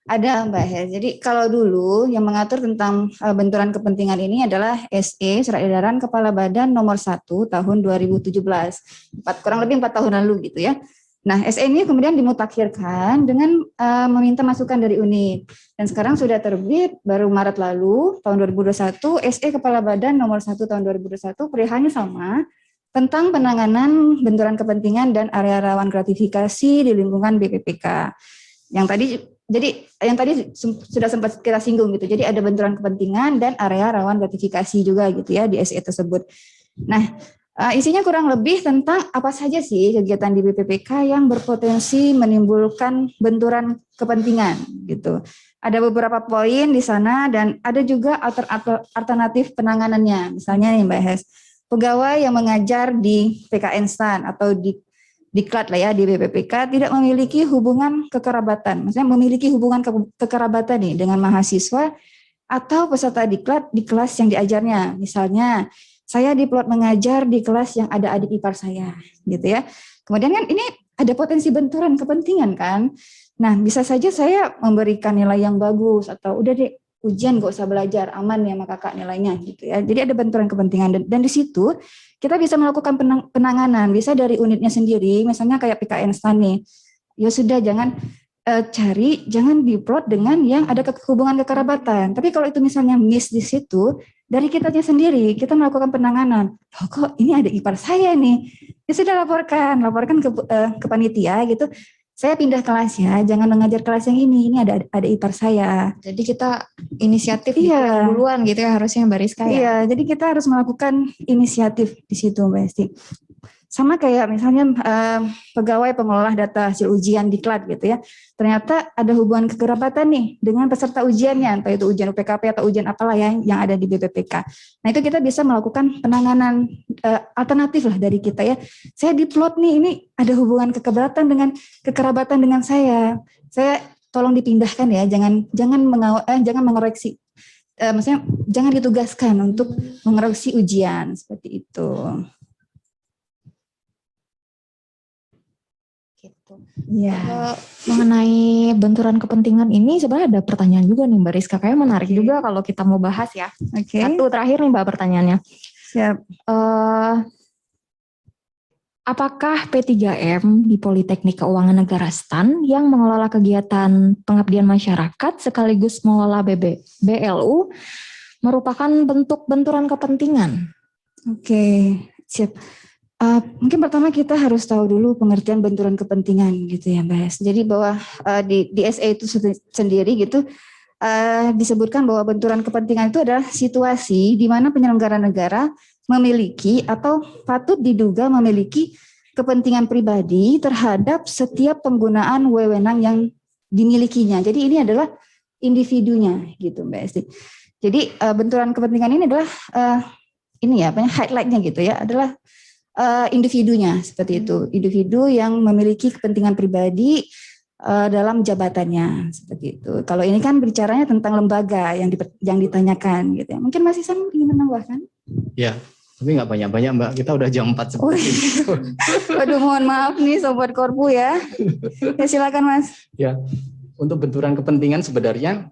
Ada Mbak Her. Jadi kalau dulu yang mengatur tentang benturan kepentingan ini adalah SE Surat Edaran Kepala Badan Nomor 1 Tahun 2017. Kurang lebih 4 tahun lalu gitu ya. Nah, SE ini kemudian dimutakhirkan dengan meminta masukan dari unit. Dan sekarang sudah terbit baru Maret lalu tahun 2021 SE Kepala Badan Nomor 1 Tahun 2021 perihalnya sama tentang penanganan benturan kepentingan dan area rawan gratifikasi di lingkungan BPPK. Yang tadi sudah sempat kita singgung gitu. Jadi ada benturan kepentingan dan area rawan gratifikasi juga gitu ya di SE tersebut. Nah, isinya kurang lebih tentang apa saja sih kegiatan di BPPK yang berpotensi menimbulkan benturan kepentingan gitu. Ada beberapa poin di sana dan ada juga alternatif penanganannya. Misalnya nih Mbak Hes, pegawai yang mengajar di PKN STAN atau di diklat lah ya di BPPK tidak memiliki hubungan kekerabatan. Maksudnya memiliki hubungan kekerabatan nih dengan mahasiswa atau peserta diklat di kelas yang diajarnya. Misalnya saya diplot mengajar di kelas yang ada adik ipar saya, gitu ya. Kemudian kan ini ada potensi benturan kepentingan kan. Nah, bisa saja saya memberikan nilai yang bagus atau udah deh ujian gak usah belajar, aman ya sama kakak nilainya gitu ya. Jadi ada benturan kepentingan dan di situ kita bisa melakukan penanganan, bisa dari unitnya sendiri, misalnya kayak PKN STAN nih. Ya sudah jangan jangan diplot dengan yang ada hubungan kekerabatan. Tapi kalau itu misalnya miss di situ, dari kitanya sendiri kita melakukan penanganan. Loh kok ini ada ipar saya nih? Ya sudah laporkan ke panitia gitu. Saya pindah kelas ya, jangan mengajar kelas yang ini ada ipar saya. Jadi kita inisiatif Iya. duluan gitu ya harusnya Mbak Rizka ya. Iya, jadi kita harus melakukan inisiatif di situ Mbak Esti. Sama kayak misalnya pegawai pengelola data hasil ujian diklat gitu ya. Ternyata ada hubungan kekerabatan nih dengan peserta ujiannya, entah itu ujian UPKP atau ujian apalah ya yang ada di BPPK. Nah itu kita bisa melakukan penanganan alternatif lah dari kita ya. Saya diplot nih, ini ada hubungan kekerabatan dengan saya. Saya tolong dipindahkan ya, jangan mengoreksi. Maksudnya jangan ditugaskan untuk mengoreksi ujian seperti itu. Gitu. Ya. Mengenai benturan kepentingan ini sebenarnya ada pertanyaan juga nih Mbak Rizka. Kayaknya menarik juga kalau kita mau bahas ya. Oke. Satu terakhir nih Mbak pertanyaannya. Siap. Apakah P3M di Politeknik Keuangan Negara STAN yang mengelola kegiatan pengabdian masyarakat sekaligus mengelola BLU merupakan bentuk benturan kepentingan? Oke, siap. Mungkin pertama kita harus tahu dulu pengertian benturan kepentingan gitu ya Mbak Es. Jadi bahwa di SE itu sendiri gitu disebutkan bahwa benturan kepentingan itu adalah situasi di mana penyelenggara negara memiliki atau patut diduga memiliki kepentingan pribadi terhadap setiap penggunaan wewenang yang dimilikinya. Jadi ini adalah individunya gitu Mbak Esti. Jadi benturan kepentingan ini adalah highlightnya gitu ya, adalah individunya seperti itu, individu yang memiliki kepentingan pribadi dalam jabatannya seperti itu. Kalau ini kan bicaranya tentang lembaga yang ditanyakan gitu ya. Mungkin Mas Ihsan ingin menambahkan? Ya, tapi nggak banyak-banyak Mbak. Kita udah jam 4 seperti itu. Waduh, mohon maaf nih Sobat Korpu ya. Ya silakan Mas. Ya, untuk benturan kepentingan sebenarnya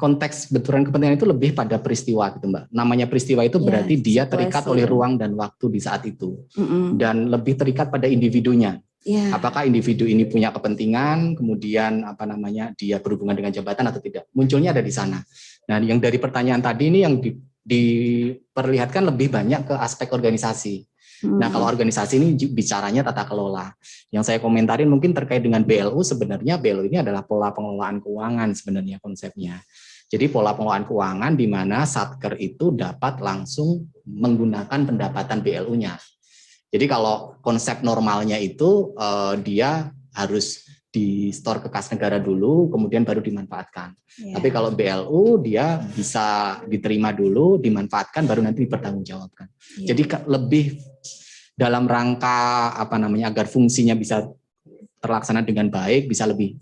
konteks benturan kepentingan itu lebih pada peristiwa gitu Mbak. Namanya peristiwa itu berarti dia terikat oleh ruang dan waktu di saat itu. Dan lebih terikat pada individunya. Apakah individu ini punya kepentingan, kemudian dia berhubungan dengan jabatan atau tidak. Munculnya ada di sana. Nah, yang dari pertanyaan tadi ini yang diperlihatkan lebih banyak ke aspek organisasi. Nah, kalau organisasi ini bicaranya tata kelola. Yang saya komentarin mungkin terkait dengan BLU, sebenarnya BLU ini adalah pola pengelolaan keuangan sebenarnya konsepnya. Jadi pola pengelolaan keuangan di mana Satker itu dapat langsung menggunakan pendapatan BLU-nya. Jadi kalau konsep normalnya itu dia harus di store ke kas negara dulu, kemudian baru dimanfaatkan. Tapi kalau BLU dia bisa diterima dulu, dimanfaatkan, baru nanti dipertanggungjawabkan. Jadi lebih dalam rangka agar fungsinya bisa terlaksana dengan baik, bisa lebih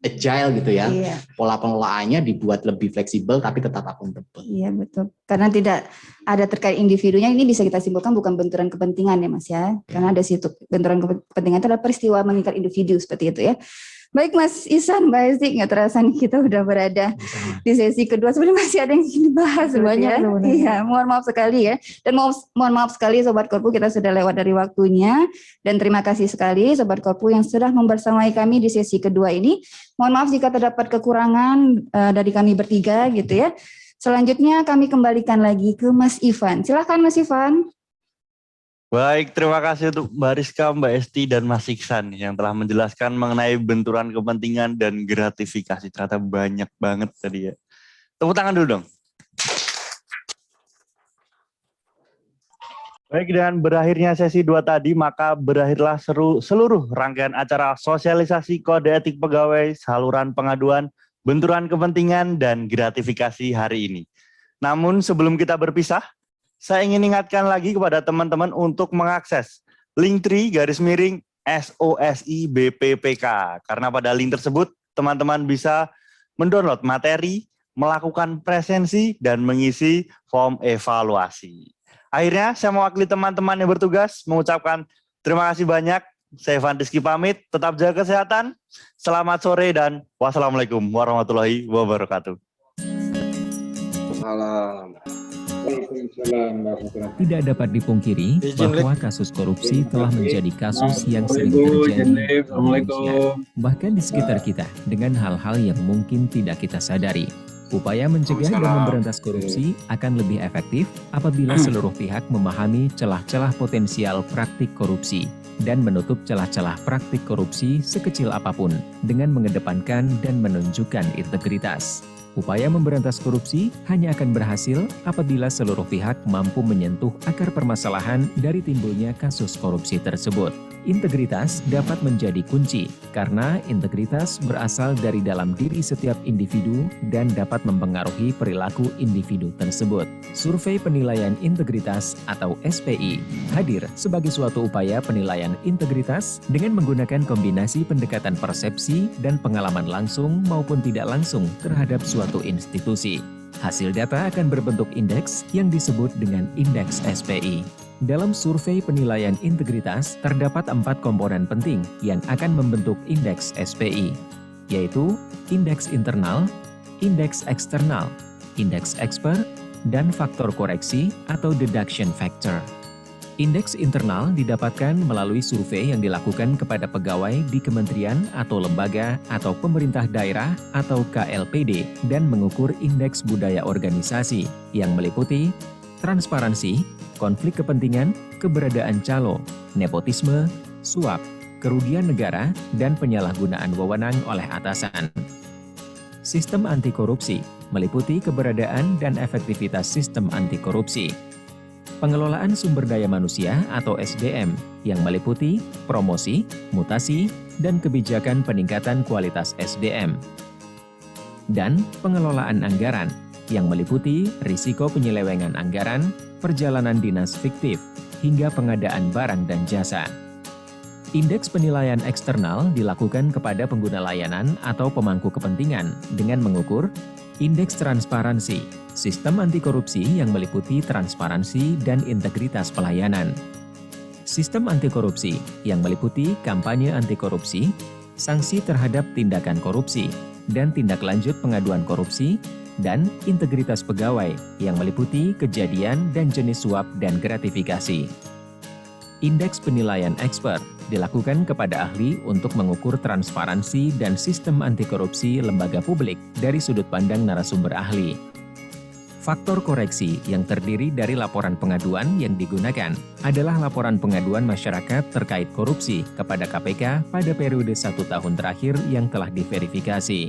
agile gitu ya. Pola pengelolaannya dibuat lebih fleksibel tapi tetap akuntabel. Iya betul. Karena tidak ada terkait individunya, ini bisa kita simpulkan bukan benturan kepentingan ya Mas ya. Karena ada situ benturan kepentingan itu adalah peristiwa mengikat individu seperti itu ya. Baik Mas Ihsan, Mbak Esti, nggak terasa nih kita udah berada di sesi kedua. Sebenarnya masih ada yang ingin dibahas Banyak ya. Iya, mohon maaf sekali ya. Dan mohon maaf sekali Sobat Korpu, kita sudah lewat dari waktunya. Dan terima kasih sekali Sobat Korpu yang sudah membersamai kami di sesi kedua ini. Mohon maaf jika terdapat kekurangan dari kami bertiga gitu ya. Selanjutnya kami kembalikan lagi ke Mas Ivan. Silakan Mas Ivan. Baik, terima kasih untuk Mbak Rizka, Mbak Esti, dan Mas Ihsan yang telah menjelaskan mengenai benturan kepentingan dan gratifikasi. Ternyata banyak banget tadi ya. Tepuk tangan dulu dong. Baik, dengan berakhirnya sesi 2 tadi, maka berakhirlah seluruh rangkaian acara sosialisasi kode etik pegawai, saluran pengaduan, benturan kepentingan, dan gratifikasi hari ini. Namun sebelum kita berpisah, saya ingin ingatkan lagi kepada teman-teman untuk mengakses Linktree_SOSI BPPK. Karena pada link tersebut, teman-teman bisa mendownload materi, melakukan presensi, dan mengisi form evaluasi. Akhirnya, saya mewakili teman-teman yang bertugas mengucapkan terima kasih banyak. Saya Ivan Rizky pamit, tetap jaga kesehatan. Selamat sore dan wassalamualaikum warahmatullahi wabarakatuh. Salam. Tidak dapat dipungkiri bahwa kasus korupsi telah menjadi kasus yang sering terjadi di Indonesia, bahkan di sekitar kita dengan hal-hal yang mungkin tidak kita sadari. Upaya mencegah dan memberantas korupsi akan lebih efektif apabila seluruh pihak memahami celah-celah potensial praktik korupsi dan menutup celah-celah praktik korupsi sekecil apapun dengan mengedepankan dan menunjukkan integritas. Upaya memberantas korupsi hanya akan berhasil apabila seluruh pihak mampu menyentuh akar permasalahan dari timbulnya kasus korupsi tersebut. Integritas dapat menjadi kunci karena integritas berasal dari dalam diri setiap individu dan dapat mempengaruhi perilaku individu tersebut. Survei Penilaian Integritas atau SPI hadir sebagai suatu upaya penilaian integritas dengan menggunakan kombinasi pendekatan persepsi dan pengalaman langsung maupun tidak langsung terhadap suatu institusi. Hasil data akan berbentuk indeks yang disebut dengan indeks SPI. Dalam survei penilaian integritas, terdapat 4 komponen penting yang akan membentuk indeks SPI, yaitu indeks internal, indeks eksternal, indeks expert, dan faktor koreksi atau deduction factor. Indeks internal didapatkan melalui survei yang dilakukan kepada pegawai di kementerian atau lembaga atau pemerintah daerah atau KLPD dan mengukur indeks budaya organisasi yang meliputi transparansi, konflik kepentingan, keberadaan calo, nepotisme, suap, kerugian negara, dan penyalahgunaan wewenang oleh atasan. Sistem anti korupsi meliputi keberadaan dan efektivitas sistem anti korupsi. Pengelolaan sumber daya manusia atau SDM yang meliputi promosi, mutasi, dan kebijakan peningkatan kualitas SDM. Dan pengelolaan anggaran yang meliputi risiko penyelewengan anggaran, perjalanan dinas fiktif, hingga pengadaan barang dan jasa. Indeks penilaian eksternal dilakukan kepada pengguna layanan atau pemangku kepentingan dengan mengukur indeks transparansi, sistem anti korupsi yang meliputi transparansi dan integritas pelayanan. Sistem anti korupsi yang meliputi kampanye anti korupsi, sanksi terhadap tindakan korupsi, dan tindak lanjut pengaduan korupsi, dan integritas pegawai yang meliputi kejadian dan jenis suap dan gratifikasi. Indeks penilaian expert dilakukan kepada ahli untuk mengukur transparansi dan sistem anti korupsi lembaga publik dari sudut pandang narasumber ahli. Faktor koreksi yang terdiri dari laporan pengaduan yang digunakan adalah laporan pengaduan masyarakat terkait korupsi kepada KPK pada periode 1 tahun terakhir yang telah diverifikasi.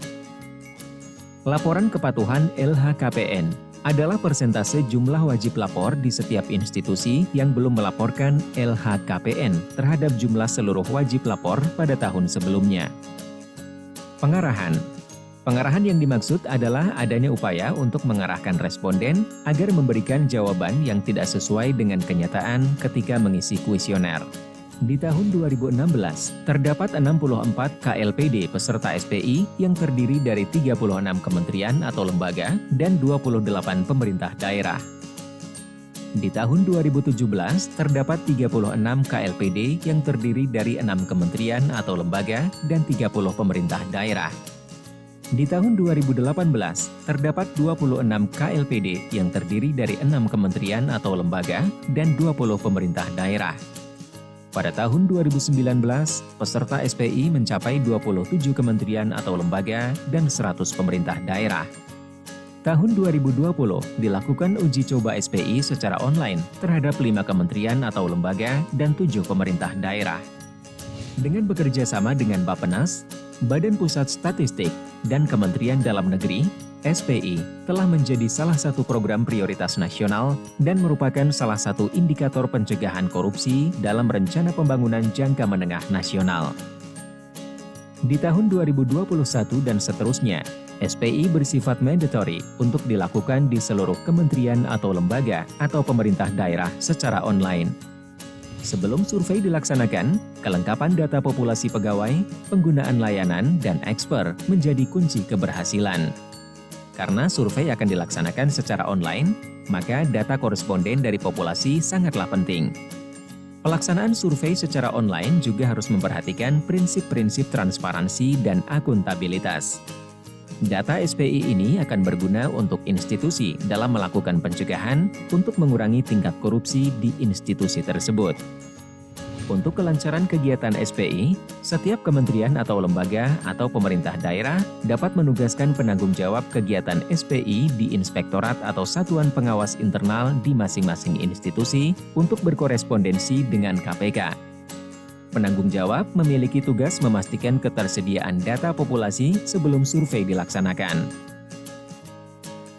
Laporan kepatuhan LHKPN adalah persentase jumlah wajib lapor di setiap institusi yang belum melaporkan LHKPN terhadap jumlah seluruh wajib lapor pada tahun sebelumnya. Pengarahan. Pengarahan yang dimaksud adalah adanya upaya untuk mengarahkan responden agar memberikan jawaban yang tidak sesuai dengan kenyataan ketika mengisi kuesioner. Di tahun 2016, terdapat 64 KLPD peserta SPI yang terdiri dari 36 kementerian atau lembaga dan 28 pemerintah daerah. Di tahun 2017, terdapat 36 KLPD yang terdiri dari 6 kementerian atau lembaga dan 30 pemerintah daerah. Di tahun 2018, terdapat 26 KLPD yang terdiri dari 6 kementerian atau lembaga dan 20 pemerintah daerah. Pada tahun 2019, peserta SPI mencapai 27 kementerian atau lembaga dan 100 pemerintah daerah. Tahun 2020 dilakukan uji coba SPI secara online terhadap 5 kementerian atau lembaga dan 7 pemerintah daerah. Dengan bekerja sama dengan Bappenas, Badan Pusat Statistik, dan Kementerian Dalam Negeri, SPI telah menjadi salah satu program prioritas nasional dan merupakan salah satu indikator pencegahan korupsi dalam rencana pembangunan jangka menengah nasional. Di tahun 2021 dan seterusnya, SPI bersifat mandatory untuk dilakukan di seluruh kementerian atau lembaga atau pemerintah daerah secara online. Sebelum survei dilaksanakan, kelengkapan data populasi pegawai, penggunaan layanan, dan eksper menjadi kunci keberhasilan. Karena survei akan dilaksanakan secara online, maka data koresponden dari populasi sangatlah penting. Pelaksanaan survei secara online juga harus memperhatikan prinsip-prinsip transparansi dan akuntabilitas. Data SPI ini akan berguna untuk institusi dalam melakukan pencegahan untuk mengurangi tingkat korupsi di institusi tersebut. Untuk kelancaran kegiatan SPI, setiap kementerian atau lembaga atau pemerintah daerah dapat menugaskan penanggung jawab kegiatan SPI di inspektorat atau satuan pengawas internal di masing-masing institusi untuk berkorespondensi dengan KPK. Penanggung jawab memiliki tugas memastikan ketersediaan data populasi sebelum survei dilaksanakan.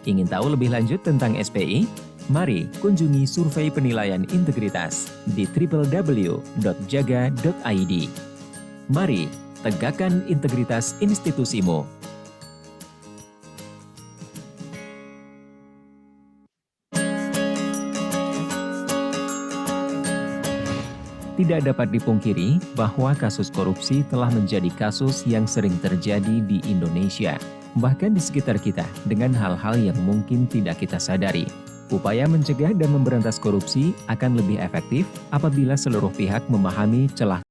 Ingin tahu lebih lanjut tentang SPI? Mari kunjungi survei penilaian integritas di www.jaga.id. Mari tegakkan integritas institusimu. Tidak dapat dipungkiri bahwa kasus korupsi telah menjadi kasus yang sering terjadi di Indonesia, bahkan di sekitar kita dengan hal-hal yang mungkin tidak kita sadari. Upaya mencegah dan memberantas korupsi akan lebih efektif apabila seluruh pihak memahami celah